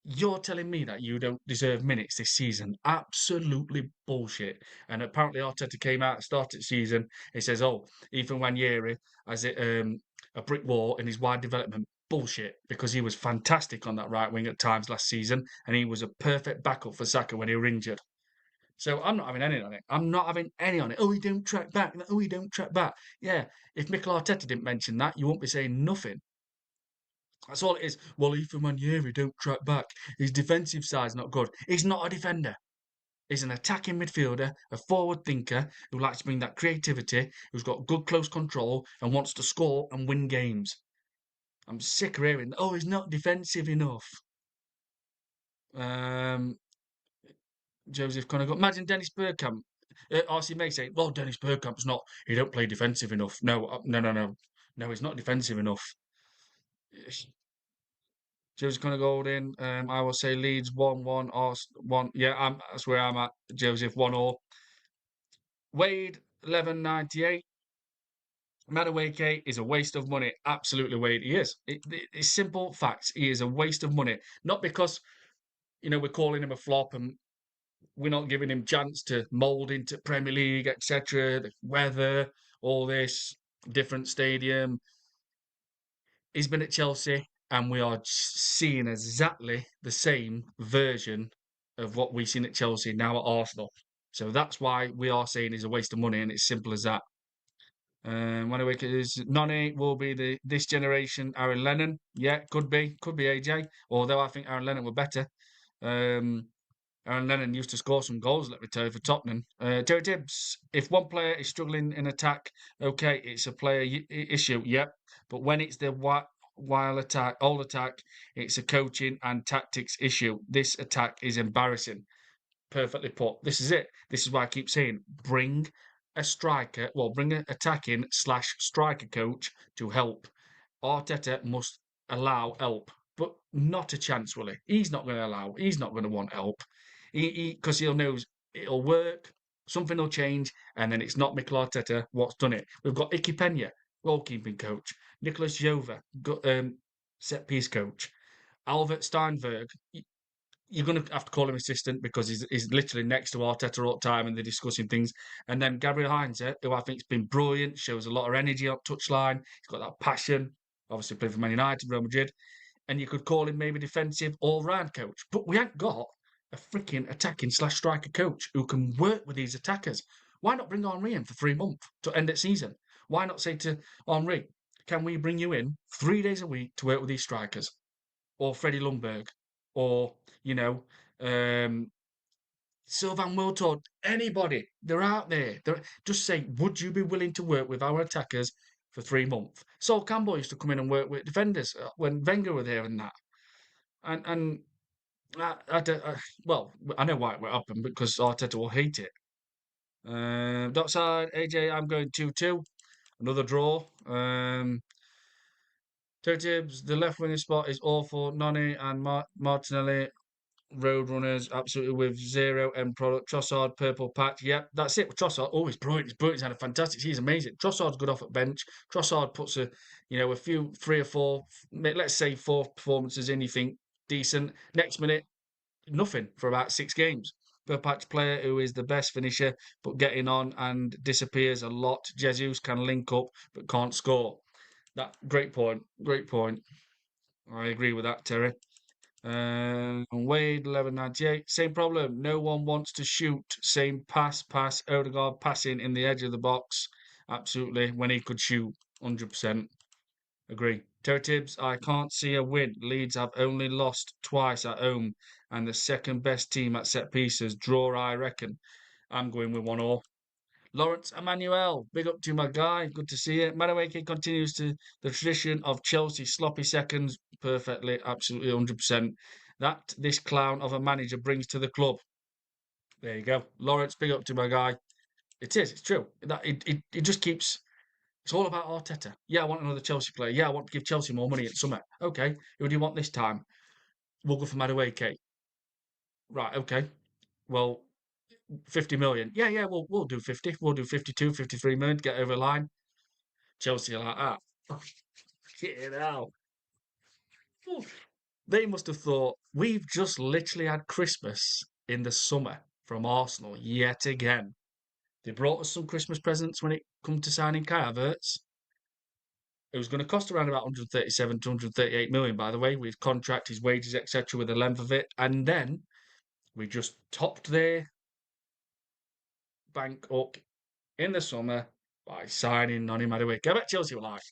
you're telling me that you don't deserve minutes this season? Absolutely bullshit. And apparently Arteta came out at the start of the season. He says, "Oh, Ethan Wanyeri has a brick wall in his wide development." Bullshit, because he was fantastic on that right wing at times last season, and he was a perfect backup for Saka when he was injured. So I'm not having any on it. I'm not having any on it. Oh, he don't track back. Oh, he don't track back. Yeah, if Mikel Arteta didn't mention that, you won't be saying nothing. That's all it is. Well, Ethan Wanyeri don't track back. His defensive side's not good. He's not a defender. He's an attacking midfielder, a forward thinker who likes to bring that creativity, who's got good close control and wants to score and win games. I'm sick of hearing, oh, he's not defensive enough. Um, Joseph Connigan. Imagine Dennis Bergkamp. RC May saying, well, Dennis Bergkamp's not, he don't play defensive enough. No, no, no, no. No, he's not defensive enough. Joseph Connor Golding. I will say Leeds 1-1 or 1. Yeah, that's where I'm at. Joseph 1-all. Wade 1198. Madueke is a waste of money. Absolutely, Wade. He is. It's simple facts. He is a waste of money. Not because we're calling him a flop and we're not giving him chance to mould into Premier League, etc. The weather, all this different stadium. He's been at Chelsea, and we are seeing exactly the same version of what we've seen at Chelsea now at Arsenal. So that's why we are saying he's a waste of money, and it's simple as that. When I wake is Nani will be this generation Aaron Lennon. Yeah, could be AJ. Although I think Aaron Lennon were better. Um, Aaron Lennon used to score some goals, let me tell you, for Tottenham. Joe Gibbs, if one player is struggling in attack, okay, it's a player issue, yep. But when it's the all attack, it's a coaching and tactics issue. This attack is embarrassing. Perfectly put. This is it. This is why I keep saying bring a striker, well, bring an attacking slash striker coach to help. Arteta must allow help, but not a chance, will he? He's not going to allow. He's not going to want help. Because he'll know it'll work. Something will change, and then it's not Mikel Arteta what's done it. We've got Icky Pena, goalkeeping coach. Nicholas Jova, set piece coach. Albert Steinberg, you're going to have to call him assistant because he's literally next to Arteta all the time and they're discussing things. And then Gabriel Heinze, who I think's been brilliant, shows a lot of energy on touchline. He's got that passion. Obviously played for Man United, Real Madrid. And you could call him maybe defensive all-round coach. But we ain't got a freaking attacking slash striker coach who can work with these attackers. Why not bring Henry in for 3 months to end the season? Why not say to Henry, can we bring you in 3 days a week to work with these strikers? Or Freddie Lundberg? Or, you know, Sylvan Wiltord, anybody, they're out there. Just say, would you be willing to work with our attackers for 3 months? Sol Campbell used to come in and work with defenders when Wenger were there and that. And Well, I know why it will happen because Arteta will hate it. Dot side, AJ, I'm going 2-2. Another draw. Toe Tibbs, the left winger spot is awful. Nani and Martinelli, Roadrunners, absolutely with zero end product. Trossard, purple patch. Yep, that's it. Trossard, always brilliant. He's brilliant. He's had a fantastic. He's amazing. Trossard's good off at bench. Trossard puts a few, three or four, let's say four performances in. You think decent. Next minute, nothing for about 6 games. Per patch player who is the best finisher, but getting on and disappears a lot. Jesus can link up, but can't score. That great point. Great point. I agree with that, Terry. Wade 1198. Same problem. No one wants to shoot. Same pass. Odegaard passing in the edge of the box. Absolutely. When he could shoot. 100%. Agree. Terry Tibbs, I can't see a win. Leeds have only lost twice at home and the second best team at set pieces. Draw, I reckon. I'm going with 1-1. Lawrence Emmanuel, big up to my guy. Good to see it. Madueke continues to the tradition of Chelsea sloppy seconds perfectly, absolutely 100%. That this clown of a manager brings to the club. There you go. Lawrence, big up to my guy. It is, it's true. That it just keeps it's all about Arteta. Yeah, I want another Chelsea player. Yeah, I want to give Chelsea more money in summer. Okay, who do you want this time? We'll go for Madueke. Right, okay. Well, 50 million. Yeah, we'll do 50. We'll do 52, 53 million to get over the line. Chelsea are like that. Oh, shit hell. They must have thought, we've just literally had Christmas in the summer from Arsenal yet again. They brought us some Christmas presents when it come to signing Kai Havertz. It was going to cost around about 137 to 138 million, by the way, with contract, his wages, etc., with the length of it. And then we just topped their bank up in the summer by signing Noni Madueke. Go back Chelsea were like,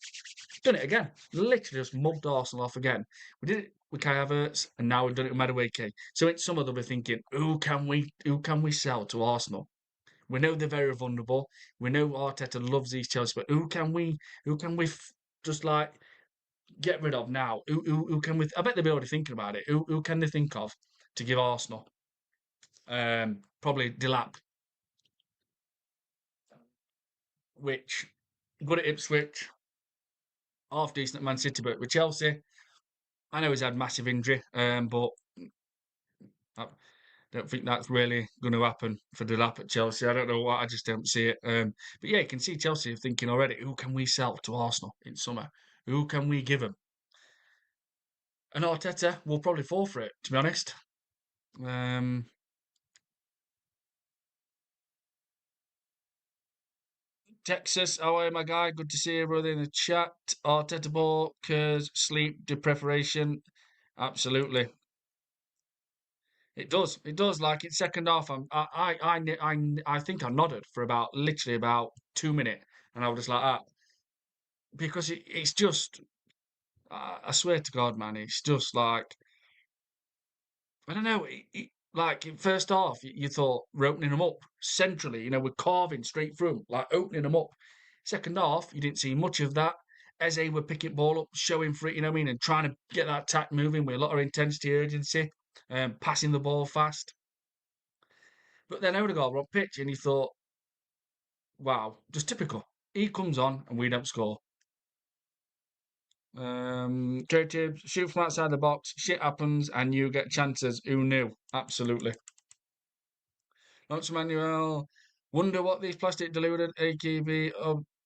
done it again. Literally just mugged Arsenal off again. We did it with Kai Havertz, and now we've done it with Madueke. So in summer they'll be thinking, who can we sell to Arsenal? We know they're very vulnerable. We know Arteta loves these Chelsea, but who can we just like get rid of now? Who can we? I bet they'll be already thinking about it. Who can they think of to give Arsenal? Probably Delap, which good at Ipswich, half decent at Man City, but with Chelsea, I know he's had massive injury, but I don't think that's really going to happen for Delap at Chelsea. I don't know why, I just don't see it. But yeah, you can see Chelsea thinking already, who can we sell to Arsenal in summer? Who can we give them? And Arteta will probably fall for it, to be honest. Um, Texas, how are you, my guy? Good to see you, brother, in the chat. Arteta ball, Kers, sleep, deprivation. Absolutely. It does. It does. Like in second half, I think I nodded for about literally about 2 minutes, and I was just like that because it's just. I swear to God, man, it's just like I don't know. Like in first half, you thought we're opening them up centrally. We're carving straight through 'em, like opening them up. Second half, you didn't see much of that. Eze were picking ball up, showing for it. You know what I mean, and trying to get that attack moving with a lot of intensity, urgency, passing the ball fast. But then Odegaard were on pitch, and he thought, wow, just typical. He comes on, and we don't score. Joe Tibbs, shoot from outside the box. Shit happens, and you get chances. Who knew? Absolutely. Lawrence Manuel, wonder what these plastic deluded AKB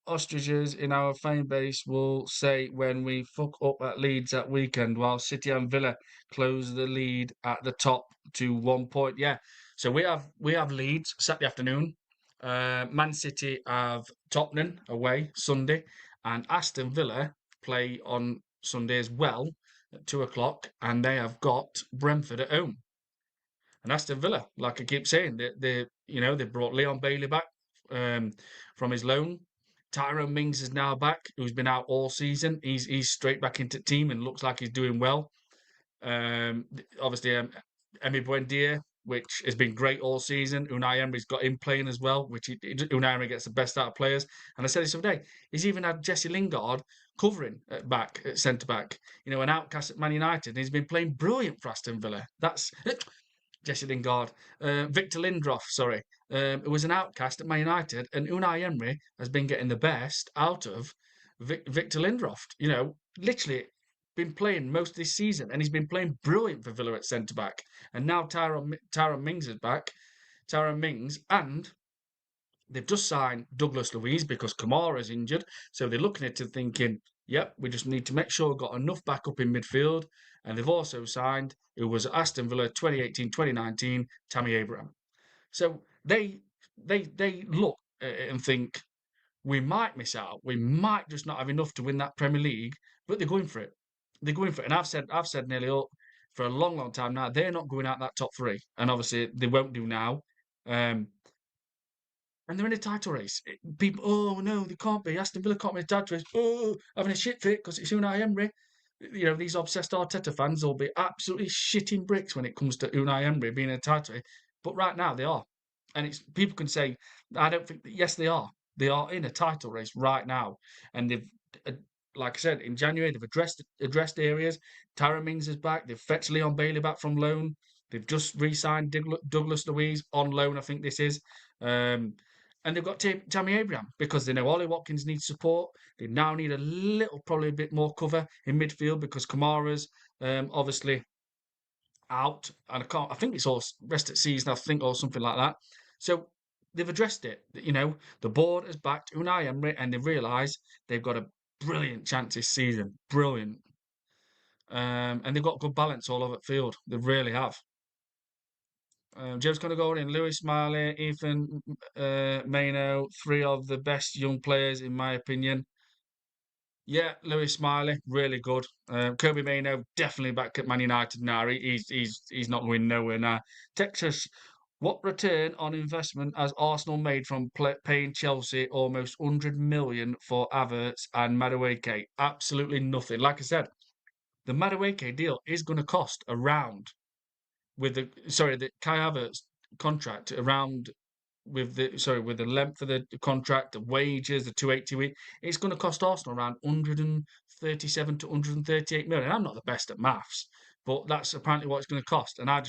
ostriches in our fan base will say when we fuck up at Leeds that weekend while City and Villa close the lead at the top to 1 point. Yeah. So we have Leeds Saturday afternoon. Man City have Tottenham away Sunday, and Aston Villa play on Sunday as well at 2 o'clock, and they have got Brentford at home. And Aston Villa, like I keep saying, they brought Leon Bailey back from his loan. Tyrone Mings is now back, who's been out all season. He's straight back into the team and looks like he's doing well. Obviously, Emi Buendia which has been great all season. Unai Emery's got him playing as well, which Unai Emery gets the best out of players. And I said this the other day, he's even had Jesse Lingard covering at centre back. An outcast at Man United. And he's been playing brilliant for Aston Villa. That's Jesse Lingard, Victor Lindelof, sorry, who was an outcast at Man United, and Unai Emery has been getting the best out of Victor Lindelof. Literally been playing most of this season, and he's been playing brilliant for Villa at centre back. And now Tyrone Mings is back, Tyrone Mings, and they've just signed Douglas Luiz because Kamara's injured, so they're looking at it thinking, yep, we just need to make sure we've got enough backup in midfield. And they've also signed, who was Aston Villa 2018-2019, Tammy Abraham. So they look at it and think, we might miss out. We might just not have enough to win that Premier League, but they're going for it. They're going for it. And I've said nearly all, for a long, long time now, they're not going out that top three. And obviously they won't do now. And they're in a title race. People, oh no, they can't be. Aston Villa can't be in a title race. Oh, having a shit fit because it's Unai Emery. These obsessed Arteta fans will be absolutely shitting bricks when it comes to Unai Emery being in a title race. But right now they are. And it's people can say, I don't think, yes, they are. They are in a title race right now. And they've, like I said, in January, they've addressed areas. Tyrone Mings is back. They've fetched Leon Bailey back from loan. They've just re-signed Douglas Luiz on loan, I think this is. And they've got Tammy Abraham because they know Ollie Watkins needs support. They now need probably a bit more cover in midfield because Kamara's obviously out, and I think it's all rest at season, I think, or something like that. So they've addressed it. The board has backed Unai Emery, and they realise they've got a brilliant chance this season. Brilliant. And they've got good balance all over the field. They really have. James Conor in Lewis Smiley, Ethan Maino, three of the best young players in my opinion. Yeah, Lewis Smiley, really good. Kobe Maino, definitely back at Man United now. He's not going nowhere now. Texas, what return on investment has Arsenal made from paying Chelsea almost 100 million for Havertz and Madueke? Absolutely nothing. Like I said, the Madueke deal is going to cost around the Kai Havertz contract around with the length of the contract, the wages, the 280 week, it's going to cost Arsenal around 137 to 138 million. I'm not the best at maths, but that's apparently what it's going to cost. And I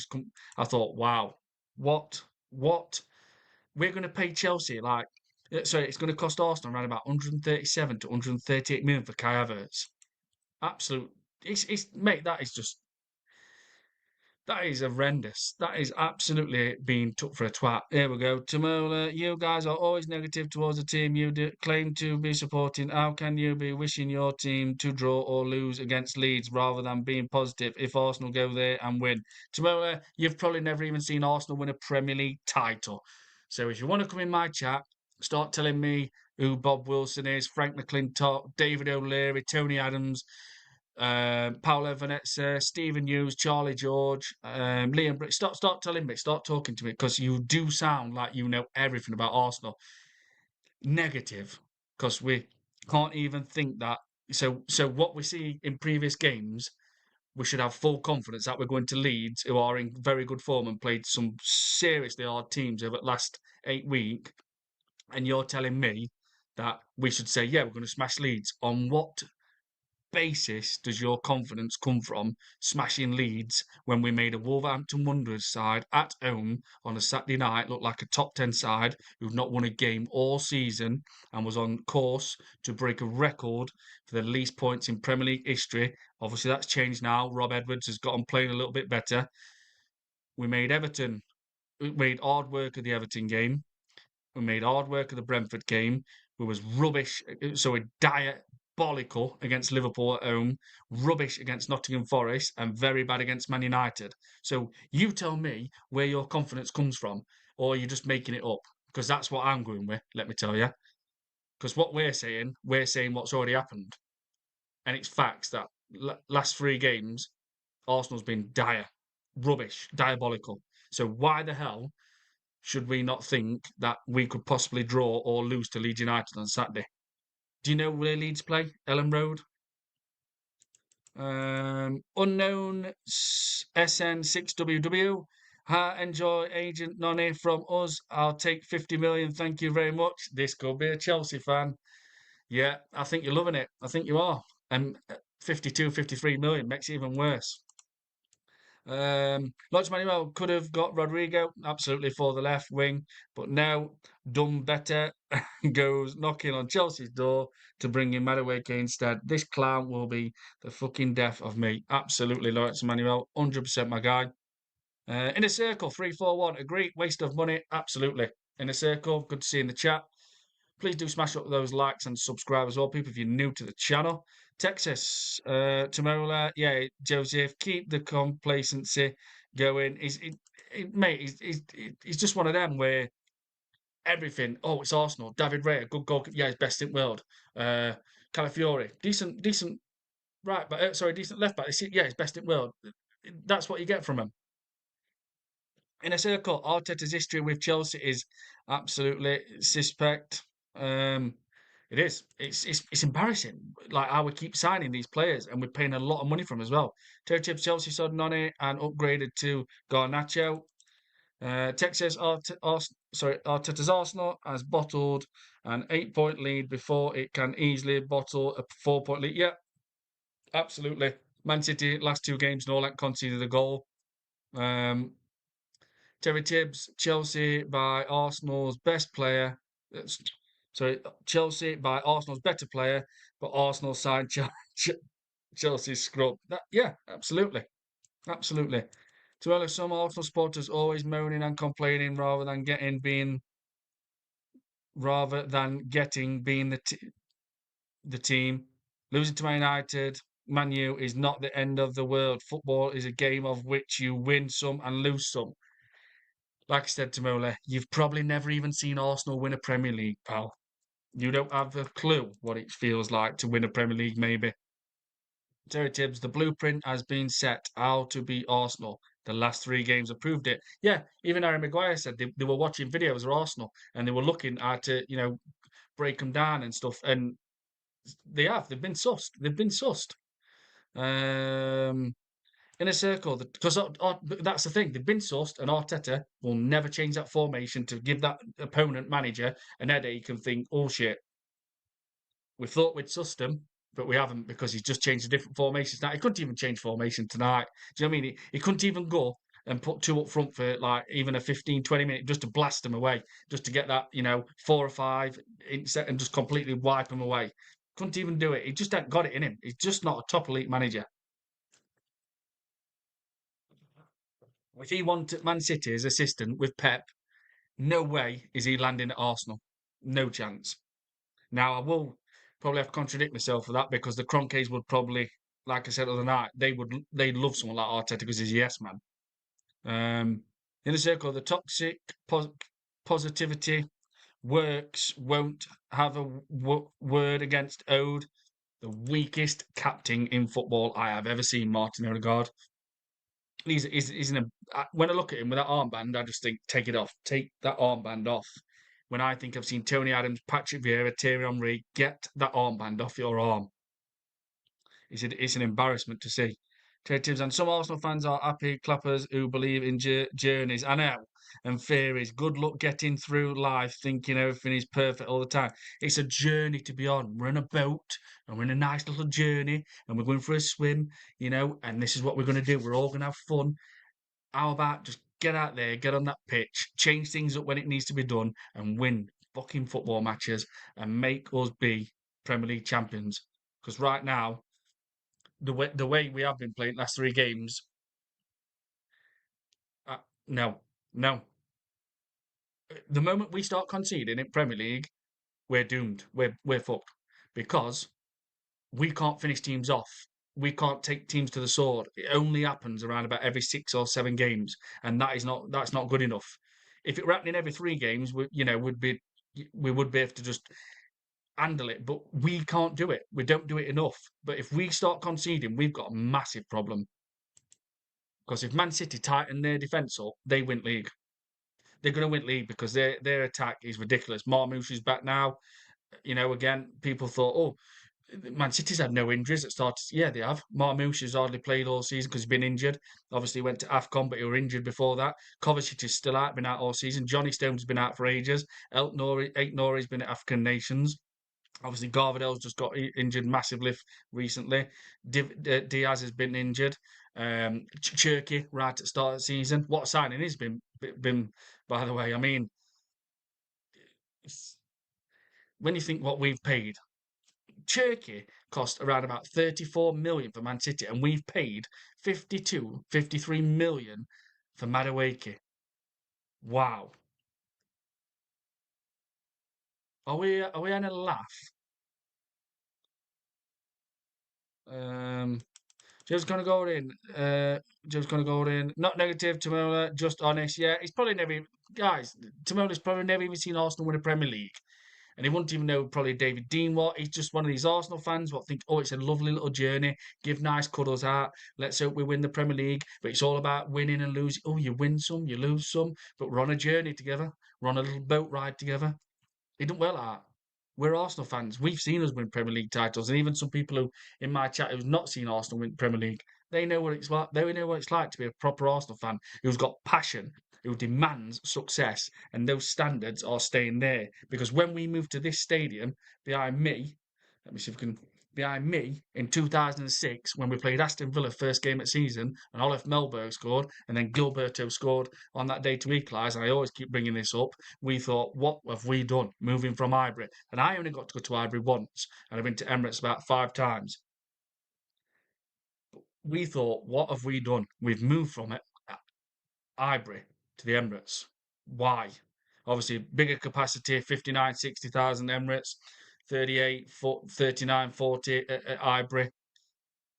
thought, wow, what we're going to pay Chelsea it's going to cost Arsenal around about 137 to 138 million for Kai Havertz. Absolute, it's mate, that is horrendous. That is absolutely being took for a twat. Here we go. Tamola, you guys are always negative towards the team you claim to be supporting. How can you be wishing your team to draw or lose against Leeds rather than being positive if Arsenal go there and win? Tamola, you've probably never even seen Arsenal win a Premier League title. So if you want to come in my chat, start telling me who Bob Wilson is, Frank McClintock, David O'Leary, Tony Adams, Paolo Venezia, Stephen Hughes, Charlie George, Liam Brick. Start telling me, start talking to me, because you do sound like you know everything about Arsenal. Negative, because we can't even think that. So what we see in previous games, we should have full confidence that we're going to Leeds, who are in very good form and played some seriously hard teams over the last 8 weeks. And you're telling me that we should say, yeah, we're going to smash Leeds. On what basis does your confidence come from smashing Leeds when we made a Wolverhampton Wanderers side at home on a Saturday night look like a top 10 side who've not won a game all season and was on course to break a record for the least points in Premier League history? Obviously, that's changed now. Rob Edwards has got on playing a little bit better. We made hard work of the Everton game. We made hard work of the Brentford game. We was rubbish. So we diabolical against Liverpool at home, rubbish against Nottingham Forest, and very bad against Man United. So you tell me where your confidence comes from, or you're just making it up, because that's what I'm going with, let me tell you. Because what we're saying what's already happened. And it's facts that last 3 games, Arsenal's been dire, rubbish, diabolical. So why the hell should we not think that we could possibly draw or lose to Leeds United on Saturday? Do you know where Leeds play? Ellen Road? Unknown SN6WW. Enjoy Agent Nonny from us. I'll take 50 million. Thank you very much. This could be a Chelsea fan. Yeah, I think you're loving it. I think you are. And 52, 53 million makes it even worse. Lodge Manuel could have got Rodrigo absolutely for the left wing, but now done better goes knocking on Chelsea's door to bring in Madueke instead. This clown will be the fucking death of me. Absolutely, Lawrence Manuel, 100% my guy. In a circle, 341. Agree, waste of money. Absolutely. In a circle, good to see you in the chat. Please do smash up those likes and subscribe as well, people, if you're new to the channel. Texas, Tamola, yeah, Joseph, keep the complacency going. Mate, he's just one of them where everything, oh, it's Arsenal. David Raya, good goal, yeah, he's best in the world. Calafiori, decent right, but sorry, decent left back. Yeah, he's best in the world. That's what you get from him. In a circle, Arteta's history with Chelsea is absolutely suspect. Um, it is. It's embarrassing. Like how we keep signing these players and we're paying a lot of money for them as well. Terry Chips Chelsea sold Nani and upgraded to Garnacho. Texas Arteta's Arsenal has bottled an 8-point lead before it can easily bottle a 4-point lead. Yeah, absolutely. Man City last two games, no like conceded a goal. Um, Terry Tibbs, Chelsea by Arsenal's best player. Sorry, Chelsea by Arsenal's better player, but Arsenal signed Chelsea's scrub. Yeah, absolutely, absolutely. To well, some Arsenal supporters always moaning and complaining rather than getting being the team. Losing to Man United, Man U is not the end of the world. Football is a game of which you win some and lose some. Like I said to Mola, you've probably never even seen Arsenal win a Premier League, pal. You don't have a clue what it feels like to win a Premier League, maybe. Terry Tibbs, the blueprint has been set how to beat Arsenal. The last three games have proved it. Yeah, even Harry Maguire said they were watching videos of Arsenal and they were looking at to, break them down and stuff. And they have. They've been sussed. They've been sussed. Um, in a circle because that's the thing. They've been sourced, and Arteta will never change that formation to give that opponent manager an headache and think, oh shit, we thought we'd sussed him, but we haven't because he's just changed a different formation. Now, he couldn't even change formation tonight. Do you know what I mean? He couldn't even go and put two up front for like even a 15, 20 minute just to blast them away, just to get that, 4 or 5 set and just completely wipe them away. Couldn't even do it. He just hadn't got it in him. He's just not a top elite manager. If he wanted Man City as assistant with Pep, no way is he landing at Arsenal. No chance. Now, I will probably have to contradict myself for that because the Cronkies would probably, like I said the other night, they'd love someone like Arteta because he's a yes man. In the circle, the toxic positivity works won't have a word against Ode, the weakest captain in football I have ever seen, Martin Odegaard. He's in a. When I look at him with that armband, I just think, take it off, take that armband off. When I think I've seen Tony Adams, Patrick Vieira, Thierry Henry, get that armband off your arm. It's an embarrassment to see. Tibbs and some Arsenal fans are happy clappers who believe in journeys. I know. And theories. Good luck getting through life thinking everything is perfect all the time. It's a journey to be on. We're in a boat and we're in a nice little journey and we're going for a swim, and this is what we're going to do. We're all going to have fun. How about just get out there, get on that pitch, change things up when it needs to be done, and win fucking football matches and make us be Premier League champions? Because right now, the way we have been playing the last three games, uh, no, no. The moment we start conceding in Premier League, we're doomed. We're fucked because we can't finish teams off. We can't take teams to the sword. It only happens around about every 6 or 7 games, and that's not good enough. If it were happening every 3 games, we would be able to just handle it, but we can't do it. We don't do it enough. But if we start conceding, we've got a massive problem. Because if Man City tighten their defence up, they win league. They're going to win league because their attack is ridiculous. Marmoush is back now. Again, people thought, oh, Man City's had no injuries at start. Yeah, they have. Marmoush has hardly played all season because he's been injured. Obviously, he went to AFCON, but he was injured before that. Kovacic is still out, been out all season. Johnny Stone's been out for ages. Eight Nori's been at African Nations. Obviously, Garvadel's just got injured massively recently. Diaz has been injured. Cherky right at the start of the season. What a signing he's been, by the way. I mean, when you think what we've paid, Cherky cost around about 34 million for Man City, and we've paid 52, 53 million for Madueke. Wow. Are we on a laugh? Um, Joe's gonna go in. Joe's gonna go in. Not negative, Tamola, just honest. Yeah, he's probably never guys, Tamola's probably never even seen Arsenal win a Premier League. And he wouldn't even know probably David Dean what. He's just one of these Arsenal fans what think, oh, it's a lovely little journey. Give nice cuddles out. Let's hope we win the Premier League. But it's all about winning and losing. Oh, you win some, you lose some. But we're on a journey together. We're on a little boat ride together. He done well at. We're Arsenal fans. We've seen us win Premier League titles, and even some people who in my chat who's not seen Arsenal win Premier League, they know what it's like. They know what it's like to be a proper Arsenal fan who's got passion, who demands success, and those standards are staying there. Because when we moved to this stadium behind me, let me see if we can. Behind me in 2006, when we played Aston Villa first game of season, and Olaf Melberg scored, and then Gilberto scored on that day to equalise. And I always keep bringing this up. We thought, what have we done moving from Highbury? And I only got to go to Highbury once, and I've been to Emirates about 5 times. We thought, what have we done? We've moved from it, Highbury to the Emirates. Why? Obviously, bigger capacity, 59, 60,000 Emirates, 38, 39, 40 at Highbury.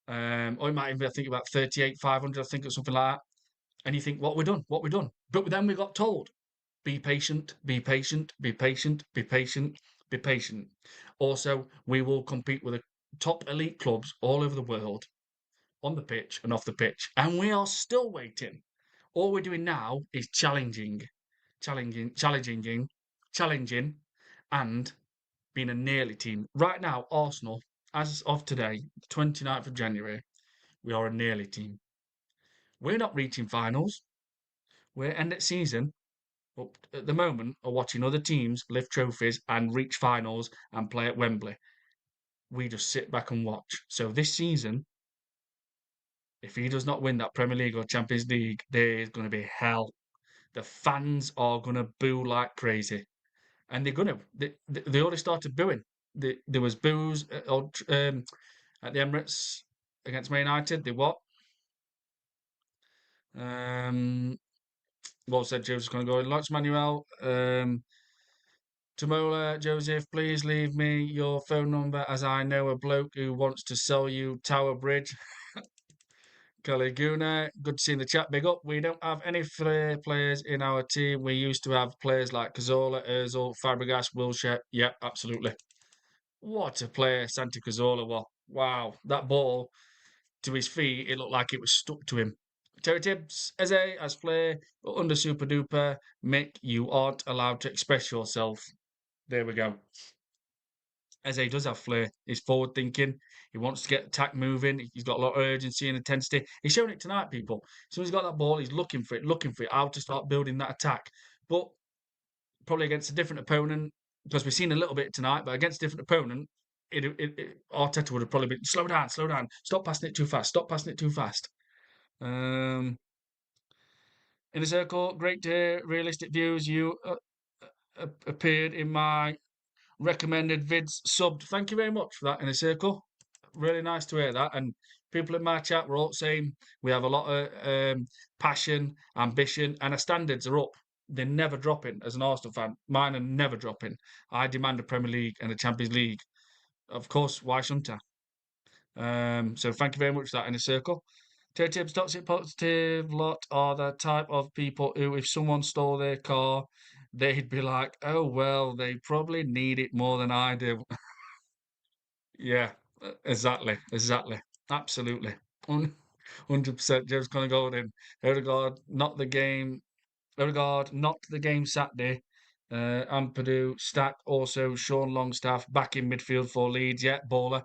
Or it might even be, I think, about 38, 500, I think, or something like that. And you think, what we done? What we done? But then we got told, be patient, be patient, be patient, be patient, be patient. Also, we will compete with the top elite clubs all over the world on the pitch and off the pitch. And we are still waiting. All we're doing now is challenging, and being a nearly team. Right now, Arsenal, as of today, 29th of January, we are a nearly team. We're not reaching finals. We're end of season, but at the moment are watching other teams lift trophies and reach finals and play at Wembley. We just sit back and watch. So this season, if he does not win that Premier League or Champions League, there is going to be hell. The fans are going to boo like crazy, and they're going to. They already started booing. There was boos at the Emirates against Man United. They what? Um, well said. Joe's going to go in. Lots Manuel. Tamola, Joseph, please leave me your phone number as I know a bloke who wants to sell you Tower Bridge. Caliguna, good to see in the chat. Big up. We don't have any flair players in our team. We used to have players like Cazorla, Ozil, Fabregas, Wilshere. Yep, absolutely. What a player Santi Cazorla was. Wow, that ball to his feet, it looked like it was stuck to him. Terry Tibbs, Eze, as Flair, but under Super Duper, Mick, you aren't allowed to express yourself. There we go. Eze does have flair. He's forward thinking. He wants to get attack moving. He's got a lot of urgency and intensity. He's showing it tonight, people. So he's got that ball. He's looking for it, how to start building that attack. But probably against a different opponent, because we've seen a little bit tonight, but against a different opponent, Arteta would have probably been slow down, stop passing it too fast, stop passing it too fast. In a circle, great to hear. Realistic views. You appeared in my recommended vids subbed. Thank you very much for that, in a circle. Really nice to hear that. And people in my chat were all saying we have a lot of passion, ambition, and our standards are up. They're never dropping as an Arsenal fan. Mine are never dropping. I demand a Premier League and a Champions League. Of course, why shouldn't I? So thank you very much for that, in a circle. Terry Tibbs, toxic positive lot are the type of people who, if someone stole their car, they'd be like, oh, well, they probably need it more than I do. Yeah, exactly. Absolutely. 100% Joe's going to go in. Odegaard, not the game. Odegaard, not the game Saturday. Ampadu, Stack, also Sean Longstaff back in midfield for Leeds. Yeah, baller.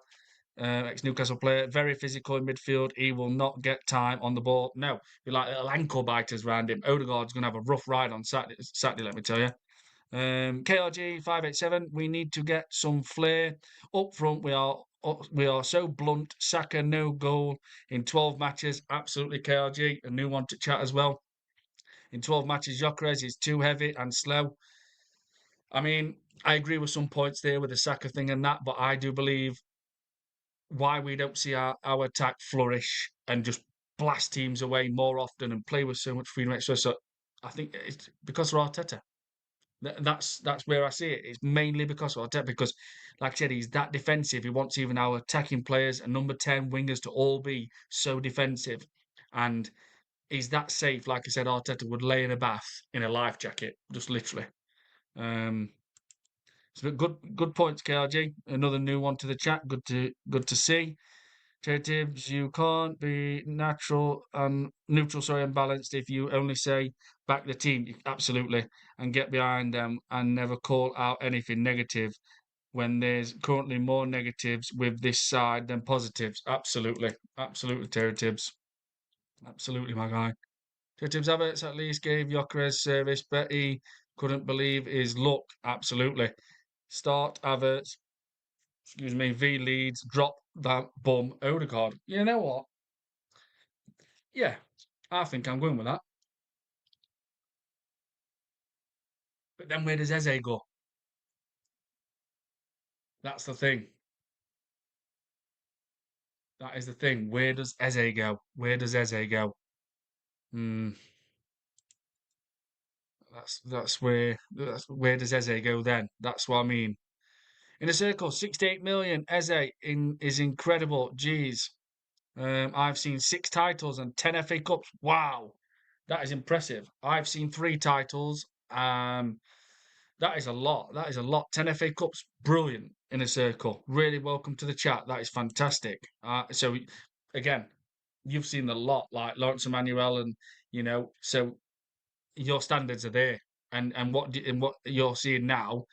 ex-Newcastle player, very physical in midfield. He will not get time on the ball. No, be like little ankle biters around him. Odegaard's going to have a rough ride on Saturday, let me tell you. KRG 587. We need to get some flair up front. We are so blunt. Saka no goal in 12 matches. Absolutely, KRG. A new one to chat as well. In 12 matches, Gyokeres is too heavy and slow. I mean, I agree with some points there with the Saka thing and that, but I do believe why we don't see our attack flourish and just blast teams away more often and play with so much freedom. So I think it's because of Arteta. That's where I see it. It's mainly because of Arteta. Because, like I said, he's that defensive. He wants even our attacking players and number 10 wingers to all be so defensive. And he's that safe. Like I said, Arteta would lay in a bath in a life jacket, just literally. Um, so good points, KRG. Another new one to the chat. Good to see. Terry Tibbs, you can't be neutral, sorry, and balanced if you only say back the team. Absolutely. And get behind them and never call out anything negative when there's currently more negatives with this side than positives. Absolutely. Absolutely, Terry Tibbs. Absolutely, my guy. Terry Tibbs Havertz at least gave Gyokeres service, but he couldn't believe his luck. Absolutely. Start Havertz, excuse me, V Leeds, drop that bum Odegaard. You know what? Yeah, I think I'm going with that. But then where does Eze go? That's the thing. That is the thing. Where does Eze go? Where does Eze go? Hmm. That's where does Eze go then? That's what I mean. In a circle, 68 million. Eze is incredible. Jeez. I've seen 6 titles and 10 FA Cups. Wow, that is impressive. I've seen 3 titles. That is a lot. That is a lot. 10 FA Cups, brilliant in a circle. Really welcome to the chat. That is fantastic. So again, you've seen a lot, like Lawrence Emmanuel, and so your standards are there. And what you're seeing now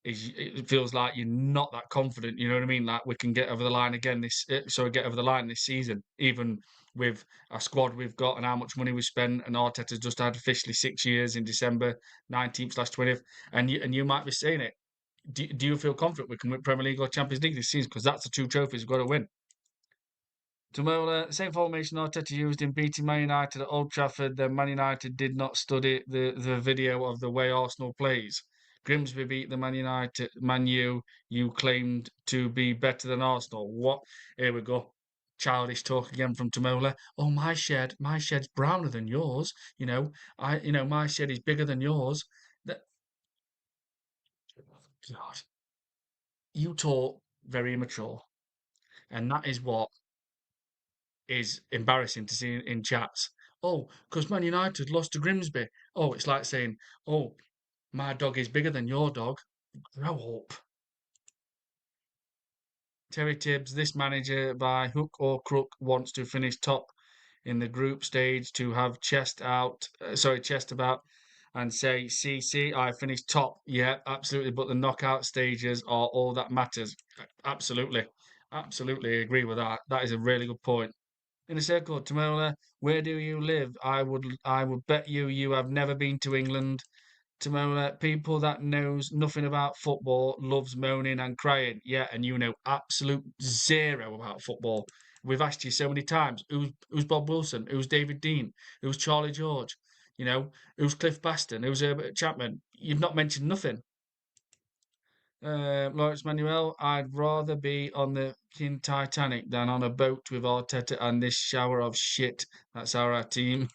is it feels like you're not that confident. You know what I mean? Like we can get over the line again get over the line this season, even with our squad we've got and how much money we spent. And Arteta's just had officially 6 years in December 19th/20th, and you might be saying it. Do you feel confident we can win Premier League or Champions League this season? Because that's the 2 trophies we've got to win. Tomola, same formation Arteta used in beating Man United at Old Trafford. Then Man United did not study the video of the way Arsenal plays. Grimsby beat the Man United, Man U. You claimed to be better than Arsenal. What? Here we go. Childish talk again from Tomola. Oh, my shed's browner than yours. My shed is bigger than yours. That, God, you talk very immature, and that is what is embarrassing to see in chats. Oh, because Man United lost to Grimsby. Oh, it's like saying, oh, my dog is bigger than your dog. Grow up. Terry Tibbs, this manager by hook or crook wants to finish top in the group stage to have chest about and say, see, I finished top. Yeah, absolutely. But the knockout stages are all that matters. Absolutely. Absolutely agree with that. That is a really good point. In a circle, Tamola, where do you live? I would bet you have never been to England. Tamola, people that knows nothing about football loves moaning and crying. Yeah, and you know absolute zero about football. We've asked you so many times, who's Bob Wilson? Who's David Dean? Who's Charlie George? You know, who's Cliff Baston? Who's Herbert Chapman? You've not mentioned nothing. Lawrence Manuel, I'd rather be on the King Titanic than on a boat with Arteta and this shower of shit. That's our team.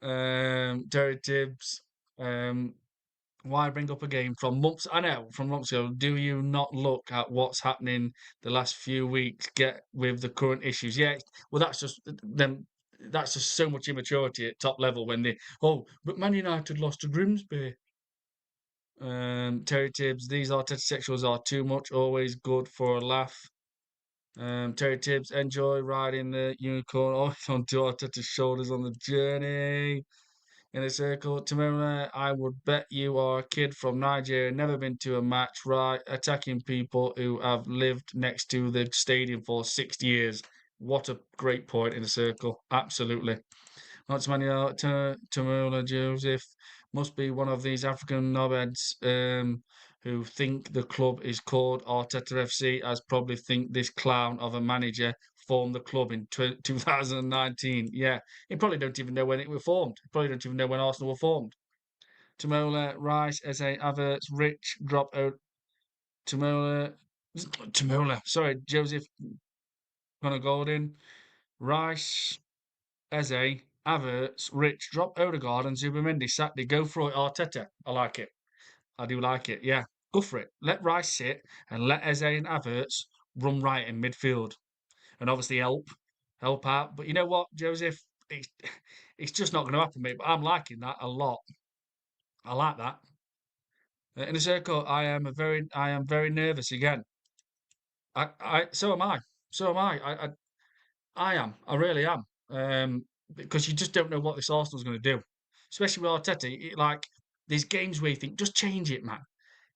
Terry Tibbs, um, why bring up a game from months? I know from months ago. Do you not look at what's happening the last few weeks? Get with the current issues. Yeah, well, that's just them. That's just so much immaturity at top level when but Man United lost to Grimsby. Terry Tibbs, these Arteta sexuals are too much, always good for a laugh. Terry Tibbs, enjoy riding the unicorn onto Arteta's shoulders on the journey. in a circle. Tamura, I would bet you are a kid from Nigeria, never been to a match, right? Attacking people who have lived next to the stadium for 60 years. What a great point in a circle. Absolutely. That's Manuel Tamura Joseph must be one of these African knobheads who think the club is called Arteta FC, as probably think this clown of a manager formed the club in 2019. Yeah, he probably don't even know when it was formed. He probably don't even know when Arsenal were formed. Tamola, Rice, S.A. Havertz, Rich, drop out. Tamola, sorry, Joseph Connor Golden, Rice, Eze, Havertz, Rich, drop Odegaard and Zubimendi. Saturday, go for it, Arteta. I like it. I do like it. Yeah, go for it. Let Rice sit and let Eze and Havertz run right in midfield and obviously help out. But you know what, Joseph? It's, it's just not going to happen, mate. But I'm liking that a lot. I like that. In a circle, I am very nervous again. So am I. So am I. I am. I really am. Because you just don't know what this Arsenal's going to do, especially with Arteta. Like there's games where you think, just change it, man.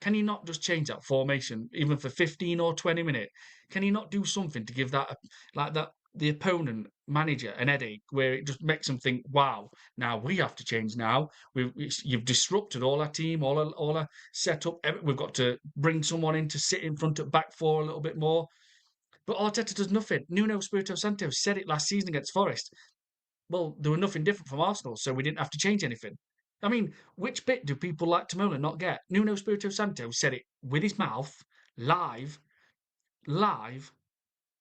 Can you not just change that formation, even for 15 or 20 minutes? Can you not do something to give that, like that, the opponent manager an headache where it just makes them think, wow, now we have to change now. You've disrupted all our team, all our setup. We've got to bring someone in to sit in front of back four a little bit more. But Arteta does nothing. Nuno Espirito Santo said it last season against Forest. Well, there were nothing different from Arsenal, so we didn't have to change anything. I mean, which bit do people like Tamola not get? Nuno Espirito Santo said it with his mouth, live, live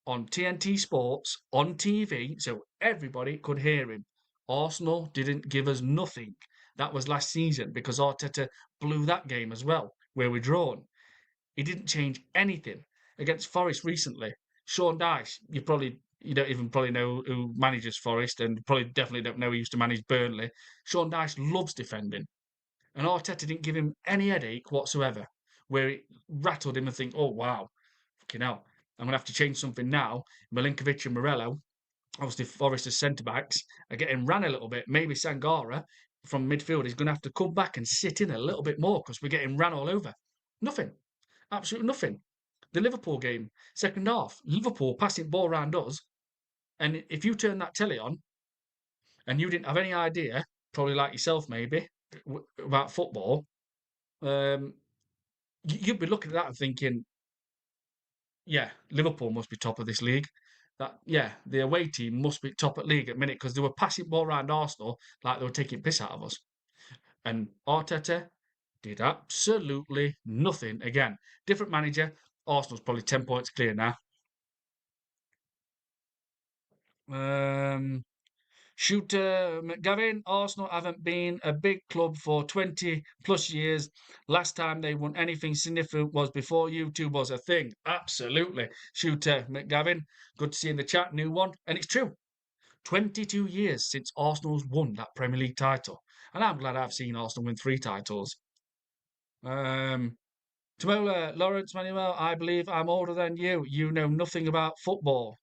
on TNT Sports, on TV, so everybody could hear him. Arsenal didn't give us nothing. That was last season because Arteta blew that game as well, where we're drawn. He didn't change anything against Forest recently. Sean Dyche, you don't even probably know who manages Forest, and probably definitely don't know who used to manage Burnley. Sean Dyche loves defending, and Arteta didn't give him any headache whatsoever. Where it rattled him and think, oh wow, fucking hell, I'm gonna have to change something now. Milinkovic and Morello, obviously Forest's centre backs, are getting ran a little bit. Maybe Sangara from midfield is going to have to come back and sit in a little bit more because we're getting ran all over. Nothing. Absolutely nothing. The Liverpool game, second half, Liverpool passing ball around us. And if you turn that telly on and you didn't have any idea, probably like yourself maybe, about football, um, you'd be looking at that and thinking, yeah, Liverpool must be top of this league. Yeah, the away team must be top at league at minute because they were passing ball around Arsenal like they were taking piss out of us. And Arteta did absolutely nothing again. Different manager. Arsenal's probably 10 points clear now. Um, Shooter McGavin, Arsenal haven't been a big club for 20 plus years. Last time they won anything significant was before YouTube was a thing. Absolutely. Shooter McGavin, good to see in the chat, new one. And it's true. 22 years since Arsenal's won that Premier League title. And I'm glad I've seen Arsenal win 3 titles. Um, Tamola, Lawrence Manuel, I believe I'm older than you. You know nothing about football.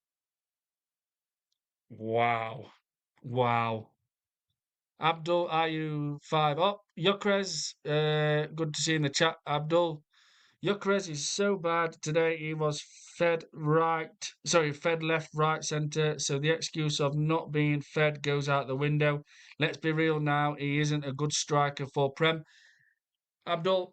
Wow. Wow. Abdul, are you 5 up? Gyokeres, good to see you in the chat, Abdul. Gyokeres is so bad today. He was fed left, right, centre. So the excuse of not being fed goes out the window. Let's be real now. He isn't a good striker for Prem. Abdul,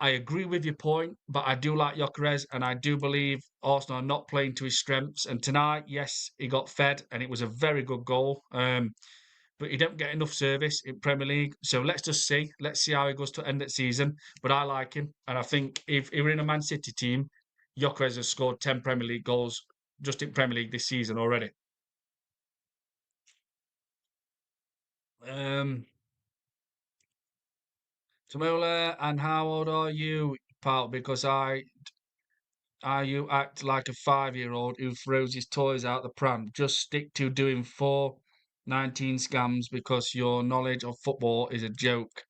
I agree with your point, but I do like Gyokeres, and I do believe Arsenal are not playing to his strengths. And tonight, yes, he got fed, and it was a very good goal. But he don't get enough service in Premier League. So let's just see. Let's see how he goes to end the season. But I like him, and I think if he were in a Man City team, Gyokeres has scored 10 Premier League goals just in Premier League this season already. Um, Samola, and how old are you, pal? Because you act like a 5-year-old who throws his toys out the pram. Just stick to doing 419 scams because your knowledge of football is a joke.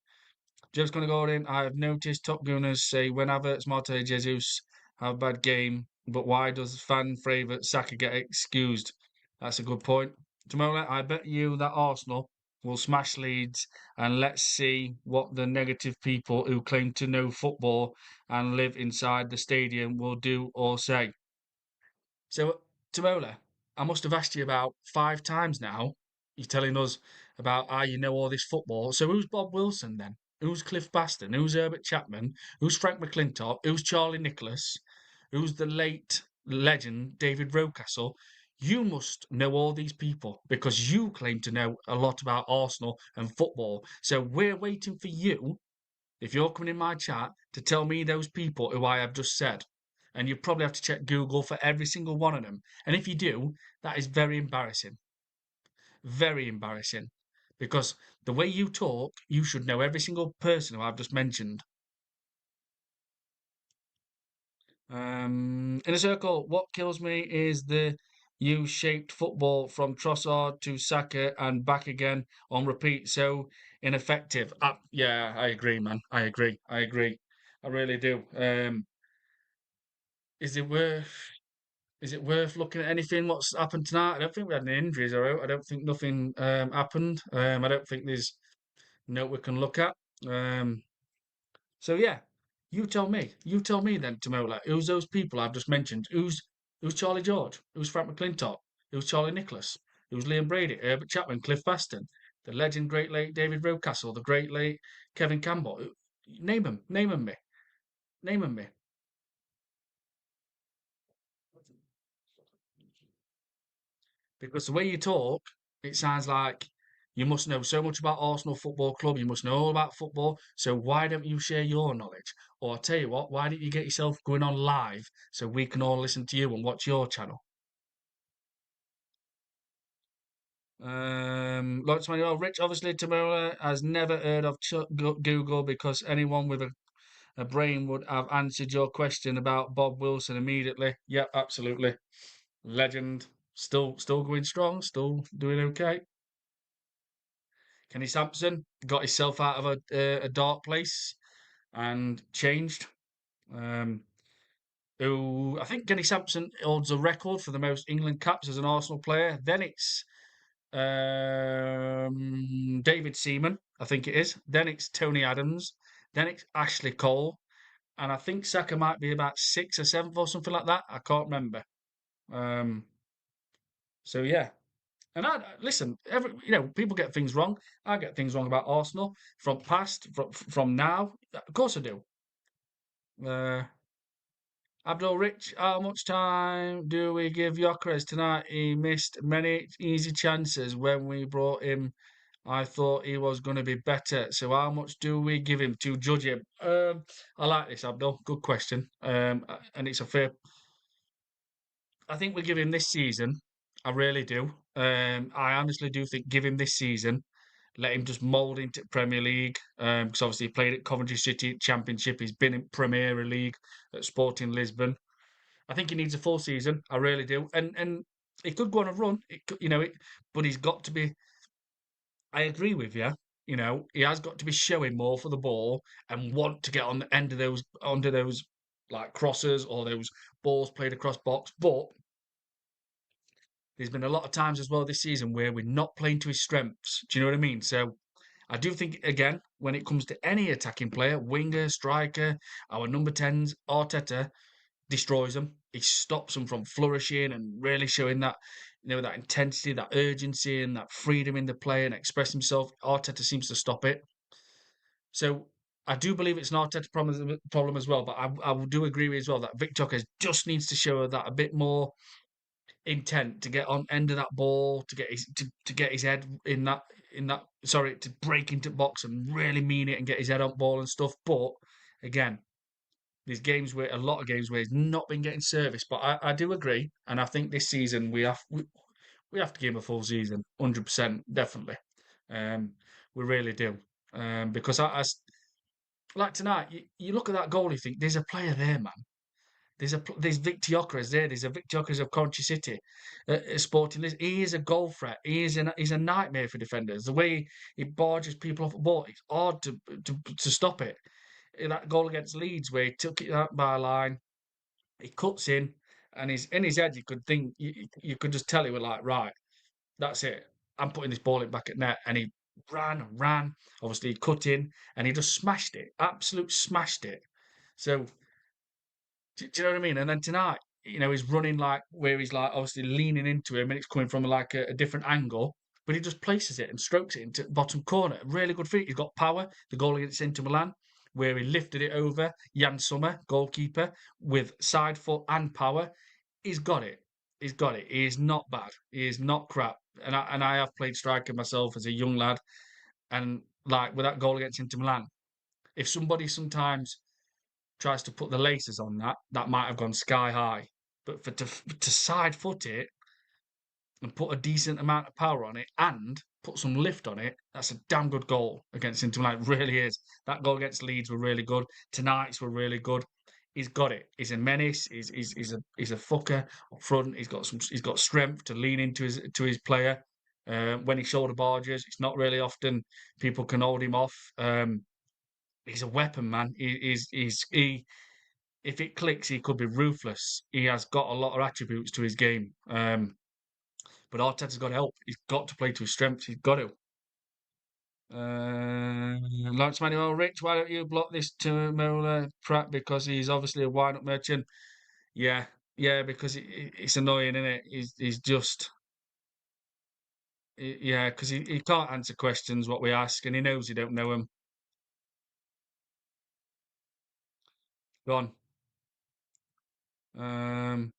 Just going to go in. I have noticed Top Gunners say when Havertz, Marte, Jesus have a bad game, but why does fan favourite Saka get excused? That's a good point. Tomorrow, I bet you that Arsenal We'll smash Leeds, and let's see what the negative people who claim to know football and live inside the stadium will do or say. So, Tamola, I must have asked you about 5 times now. You're telling us about how you know all this football. So, who's Bob Wilson then? Who's Cliff Baston? Who's Herbert Chapman? Who's Frank McClintock? Who's Charlie Nicholas? Who's the late legend David Rocastle? You must know all these people because you claim to know a lot about Arsenal and football. So, we're waiting for you if you're coming in my chat to tell me those people who I have just said. And you probably have to check Google for every single one of them. And if you do, that is very embarrassing. Very embarrassing. Because the way you talk, you should know every single person who I've just mentioned. In a circle, what kills me is the U-shaped football from Trossard to Saka and back again on repeat. So ineffective. Yeah, I agree, man. I agree. I agree. I really do. Is it worth? Is it worth looking at anything? What's happened tonight? I don't think we had any injuries, all right? I don't think nothing happened. I don't think there's note we can look at. Um, so yeah, you tell me. You tell me then, Tamola. Who's those people I've just mentioned? Who's Charlie George? Who's Frank McClintock? Who's Charlie Nicholas? Who's Liam Brady? Herbert Chapman? Cliff Baston? The legend, great late David Rocastle? The great late Kevin Campbell? Name them. Name them me. Name them me. Because the way you talk, it sounds like you must know so much about Arsenal Football Club. You must know all about football. So why don't you share your knowledge? Or I'll tell you what, why don't you get yourself going on live so we can all listen to you and watch your channel? Lots of money. Well, Rich, obviously, Tamura has never heard of Google because anyone with a brain would have answered your question about Bob Wilson immediately. Yep, absolutely. Legend. Still going strong. Still doing okay. Kenny Sampson got himself out of a dark place and changed. Um, who I think Kenny Sampson holds a record for the most England caps as an Arsenal player. Then it's David Seaman, I think it is. Then it's Tony Adams. Then it's Ashley Cole, and I think Saka might be about sixth or seventh or something like that. I can't remember. Um, so yeah, and I listen. People get things wrong. I get things wrong about Arsenal from past, from now. Of course I do. Uh, Abdul Rich, how much time do we give Gyokeres tonight? He missed many easy chances when we brought him. I thought he was going to be better. So how much do we give him to judge him? I like this, Abdul. Good question. And it's a fair. I think we give him this season. I really do. I honestly do think give him this season. Let him just mould into Premier League. Because obviously he played at Coventry City Championship. He's been in Premier League at Sporting Lisbon. I think he needs a full season. I really do. And he could go on a run. But he's got to be. I agree with you. He has got to be showing more for the ball and want to get on the end of those onto those like crosses or those balls played across box. But there's been a lot of times as well this season where we're not playing to his strengths. Do you know what I mean? So I do think again when it comes to any attacking player, winger, striker, our number tens, Arteta destroys them. He stops them from flourishing and really showing that, that intensity, that urgency, and that freedom in the play and express himself. Arteta seems to stop it. So I do believe it's an Arteta problem as well. But I do agree with as well that Victor just needs to show that a bit more intent to get on end of that ball, to get to get his head in that sorry to break into box and really mean it and get his head on ball and stuff. But again, there's games where a lot of games where he's not been getting service. But I do agree, and I think this season we have to give him a full season, 100%, definitely. Um, we really do, because like tonight, you look at that goal, you think there's a player there, man. There's Victor Gyokeres there. There's a Victor Gyokeres of Coventry City, Sporting. He is a goal threat. He's a nightmare for defenders. The way he barges people off the ball, it's hard to stop it. That goal against Leeds where he took it out by a line, he cuts in, and he's in his head. You could think you could just tell he was like, right, that's it. I'm putting this ball in back at net, and ran. Obviously, he cut in and he just smashed it, absolute smashed it. So, do you know what I mean? And then tonight, he's running like where he's like obviously leaning into him and it's coming from like a different angle, but he just places it and strokes it into bottom corner. Really good feet. He's got power. The goal against Inter Milan, where he lifted it over Jan Sommer, goalkeeper, with side foot and power. He's got it. He's got it. He is not bad. He is not crap. And I have played striker myself as a young lad, and like with that goal against Inter Milan, if somebody sometimes tries to put the laces on that, that might have gone sky high. But to side foot it and put a decent amount of power on it and put some lift on it, that's a damn good goal against Inter Milan. It really is. That goal against Leeds were really good. Tonight's were really good. He's got it. He's a menace. He's a fucker up front. He's got strength to lean into his player. When he shoulder barges, it's not really often people can hold him off. He's a weapon, man. He if it clicks, he could be ruthless. He has got a lot of attributes to his game. But Arteta's got to help. He's got to play to his strengths. He's got to. Lawrence Manuel Rich, why don't you block this to Mola Pratt because he's obviously a wind-up merchant? Yeah, yeah, because it's annoying, isn't it? He's just yeah, because he can't answer questions what we ask, and he knows he don't know them. Go on. Um,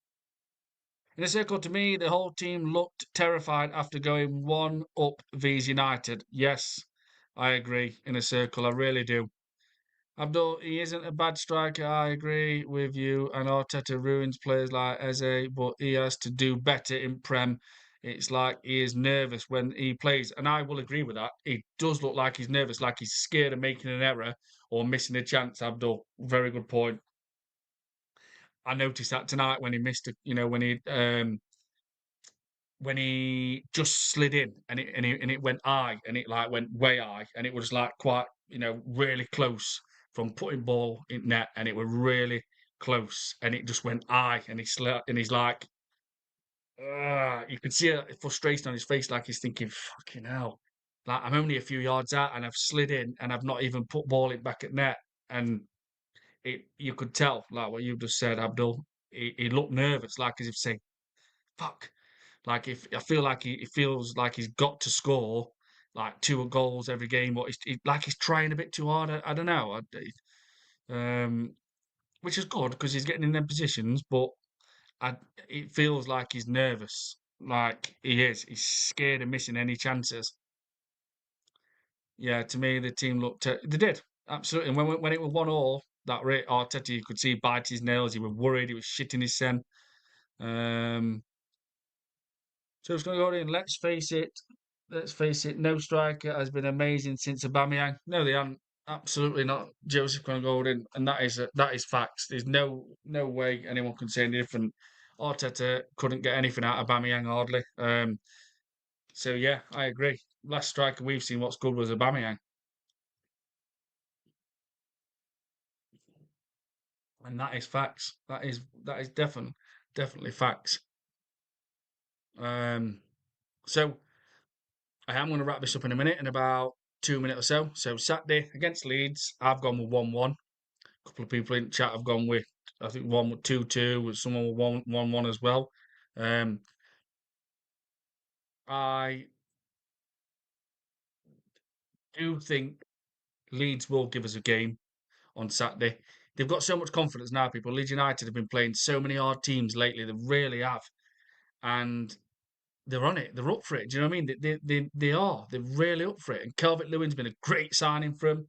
In a circle, to me, the whole team looked terrified after going one up vs United. Yes, I agree. In a circle, I really do. Abdul, he isn't a bad striker. I agree with you. And Arteta ruins players like Eze, but he has to do better in Prem. It's like he is nervous when he plays, and I will agree with that. He does look like he's nervous, like he's scared of making an error or missing a chance. Abdul, very good point. I noticed that tonight when he missed a, when he just slid in and it went high and it like went way high and it was like quite really close from putting ball in net and it was really close and it just went high and he slid and he's like you could see a frustration on his face like he's thinking fucking hell, like I'm only a few yards out and I've slid in and I've not even put ball in back at net. And it you could tell like what you just said, Abdul. He looked nervous, like as if saying fuck. Like if I feel like he feels like he's got to score like two goals every game, but like he's trying a bit too hard. I don't know. Um, which is good because he's getting in them positions, but I, it feels like he's nervous. Like he is. He's scared of missing any chances. Yeah, to me the team looked. They did absolutely. And when it was 1-1, that rate Arteta you could see bite his nails. He was worried. He was shitting his sen. Um, So it's going to go in. Let's face it. Let's face it. No striker has been amazing since Aubameyang. No, they haven't. Absolutely not. Joseph Golden, and that is facts. There's no way anyone can say any different. Arteta couldn't get anything out of Aubameyang hardly. So yeah, I agree. Last striker we've seen what's good was Aubameyang, and that is facts. That is definitely facts. Um, so I am going to wrap this up in a minute, in about 2 minutes or so. So Saturday against Leeds, I've gone with 1-1. A couple of people in the chat have gone with, I think one with 2-2, with someone with 1-1 as well. Um, I do think Leeds will give us a game on Saturday. They've got so much confidence now, people. Leeds United have been playing so many hard teams lately. They really have. And they're on it. They're up for it. Do you know what I mean? They are. They're really up for it. And Calvert-Lewin's been a great signing for them.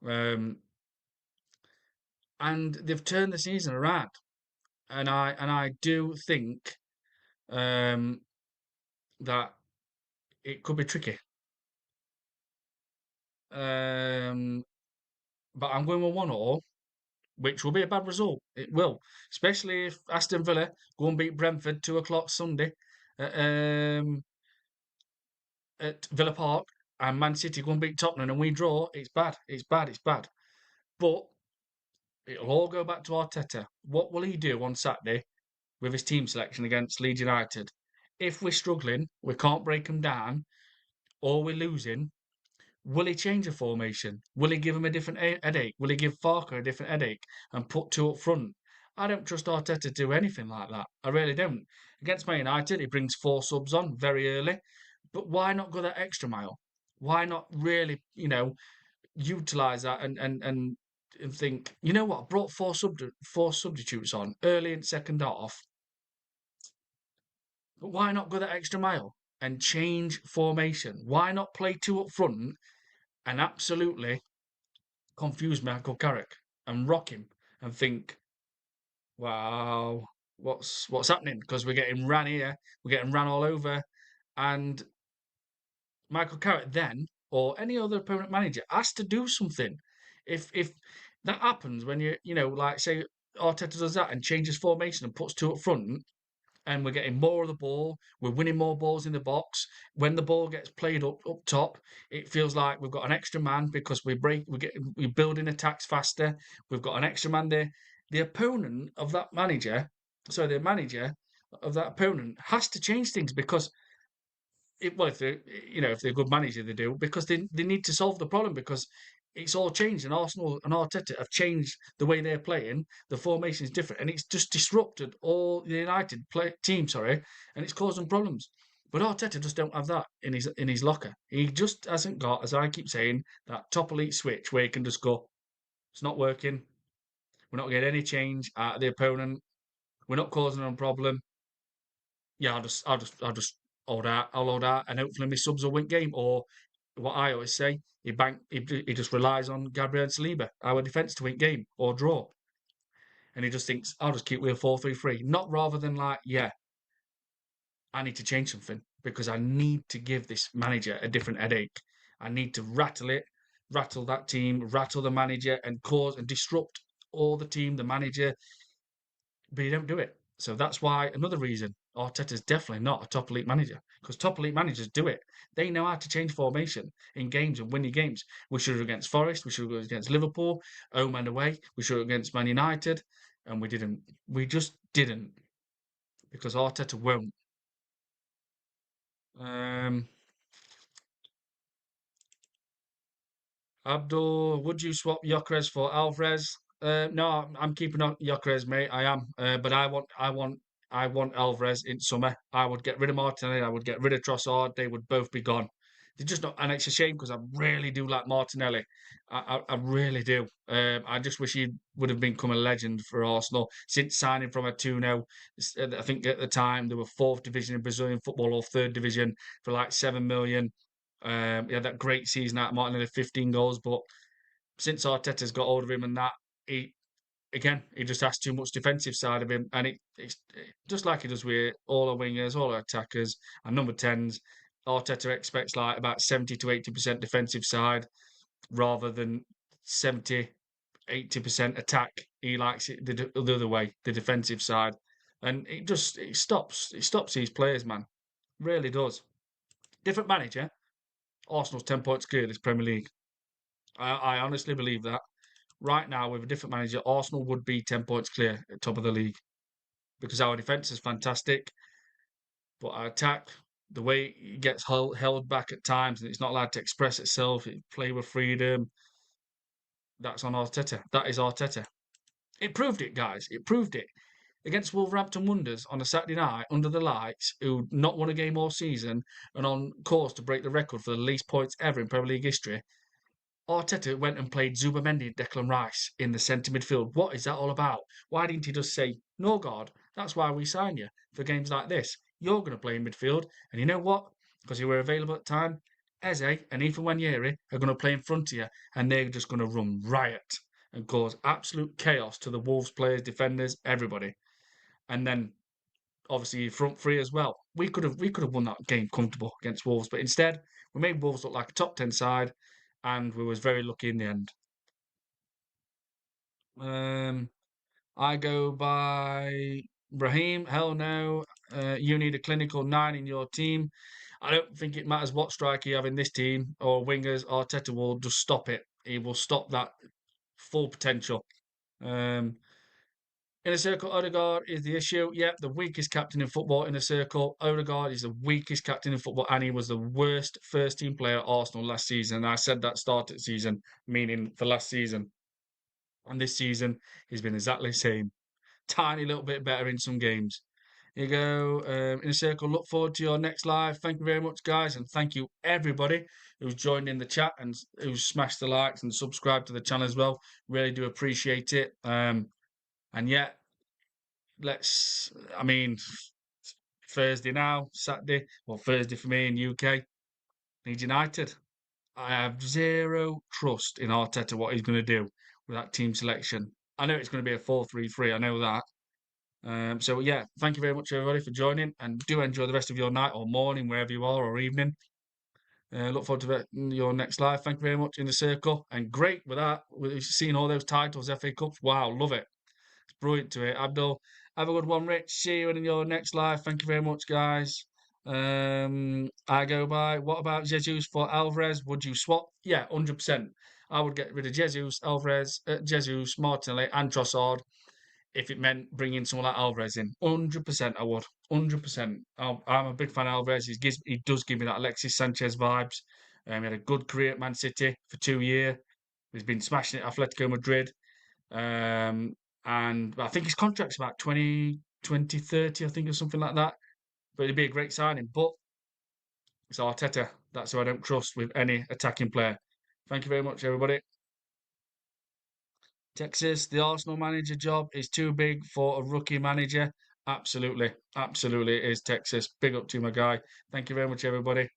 Um, and they've turned the season around. And I do think um, that it could be tricky. Um, but I'm going with 1-1, which will be a bad result. It will, especially if Aston Villa go and beat Brentford 2 o'clock Sunday at, at Villa Park, and Man City go and beat Tottenham, and we draw. It's bad. It's bad. It's bad. But it'll all go back to Arteta. What will he do on Saturday with his team selection against Leeds United? If we're struggling, we can't break them down, or we're losing, Will he change a formation? Will he give him a different headache? Will he give Farker a different headache and put two up front? I don't trust Arteta to do anything like that. I really don't. Against Man United, he brings four subs on very early. But why not go that extra mile? Why not really, utilise that and think, you know what, I brought four substitutes on early in second half, but why not go that extra mile and change formation? Why not play two up front and absolutely confuse Michael Carrick and rock him and think, wow, what's happening? Because we're getting ran here, we're getting ran all over, and Michael Carrick then or any other opponent manager has to do something. If that happens when like say Arteta does that and changes formation and puts two up front, and we're getting more of the ball. We're winning more balls in the box. When the ball gets played up top, it feels like we've got an extra man because we're building attacks faster. We've got an extra man there. The opponent of that manager, so the manager of that opponent has to change things because if they're a good manager, they do because they need to solve the problem because it's all changed and Arsenal and Arteta have changed the way they're playing. The formation is different and it's just disrupted all the United team, sorry, and it's causing problems. But Arteta just don't have that in his locker. He just hasn't got, as I keep saying, that top elite switch where he can just go, it's not working. We're not getting any change out of the opponent. We're not causing them a problem. Yeah, I'll just hold out. I'll hold out, and hopefully my subs will win game. Or what I always say, he just relies on Gabriel and Saliba, our defence to win game or draw, and he just thinks I'll just keep with a 4-3-3. Not rather than like, yeah, I need to change something because I need to give this manager a different headache. I need to rattle that team, rattle the manager, and cause and disrupt all the team, the manager, but you don't do it. So that's why another reason Arteta's definitely not a top elite manager because top elite managers do it. They know how to change formation in games and win your games. We should have against Forest, we should have against Liverpool, home and away. We should have against Man United, and we didn't. We just didn't because Arteta won't. Um, Abdul, would you swap Gyokeres for Alvarez? No, I'm keeping on Gyokeres, mate. I am, but I want Alvarez in summer. I would get rid of Martinelli. I would get rid of Trossard. They would both be gone. They're just not, and it's a shame because I really do like Martinelli. I really do. I just wish he would have become a legend for Arsenal since signing from a 2-0. I think at the time they were fourth division in Brazilian football or third division for like 7 million. He had that great season at Martinelli, 15 goals. But since Arteta's got hold of him and that, he just has too much defensive side of him. And it's just like he does with all our wingers, all our attackers, and number 10s. Arteta expects like about 70 to 80% defensive side rather than 70, 80% attack. He likes it the other way, the defensive side. And it stops these players, man. Really does. Different manager, Arsenal's 10 points clear this Premier League. I honestly believe that. Right now, with a different manager, Arsenal would be 10 points clear at top of the league because our defence is fantastic, but our attack, the way it gets held back at times and it's not allowed to express itself, it play with freedom, that's on Arteta. That is Arteta. It proved it, guys. It proved it. Against Wolverhampton Wonders on a Saturday night under the lights, who not won a game all season and on course to break the record for the least points ever in Premier League history. Arteta went and played Zubamendi and Declan Rice in the centre midfield. What is that all about? Why didn't he just say, Norgaard, that's why we signed you for games like this. You're going to play in midfield. And you know what? Because you were available at the time, Eze and Ethan Wanyeri are going to play in front of you and they're just going to run riot and cause absolute chaos to the Wolves players, defenders, everybody. And then obviously front three as well. We could have won that game comfortable against Wolves, but instead we made Wolves look like a top 10 side and we was very lucky in the end. Um, I go by Raheem. Hell no. You need a clinical 9 in your team. I don't think it matters what striker you have in this team or wingers. Arteta will just stop it. He will stop that full potential. Um, Inner circle, Odegaard is the issue. Yep, the weakest captain in football. Inner circle, Odegaard is the weakest captain in football, and he was the worst first team player at Arsenal last season. And I said that start of season, meaning for last season. And this season, he's been exactly the same. Tiny little bit better in some games. Here you go. Inner circle, look forward to your next live. Thank you very much, guys. And thank you, everybody who's joined in the chat and who's smashed the likes and subscribed to the channel as well. Really do appreciate it. And yeah, I mean, Thursday now, Saturday, well, Thursday for me in UK, Leeds United. I have zero trust in Arteta, what he's going to do with that team selection. I know it's going to be a 4-3-3. I know that. So yeah, thank you very much everybody for joining, and do enjoy the rest of your night or morning wherever you are or evening. Look forward to your next live. Thank you very much in the circle, and great with that. With seeing all those titles, FA Cups. Wow, love it. It's brilliant to it. Abdul, have a good one, Rich. See you in your next live. Thank you very much, guys. I go by. What about Jesus for Alvarez? Would you swap? Yeah, 100%. I would get rid of Jesus, Alvarez, Jesus, Martinelli, and Trossard if it meant bringing someone like Alvarez in. 100%, I would. 100%. I'm a big fan of Alvarez. He does give me that Alexis Sanchez vibes. He had a good career at Man City for 2 years. He's been smashing it at Atletico Madrid. And I think his contract's about 2030, I think, or something like that. But it'd be a great signing. But it's Arteta. That's who I don't trust with any attacking player. Thank you very much, everybody. Texas, the Arsenal manager job is too big for a rookie manager. Absolutely. Absolutely, it is Texas. Big up to my guy. Thank you very much, everybody.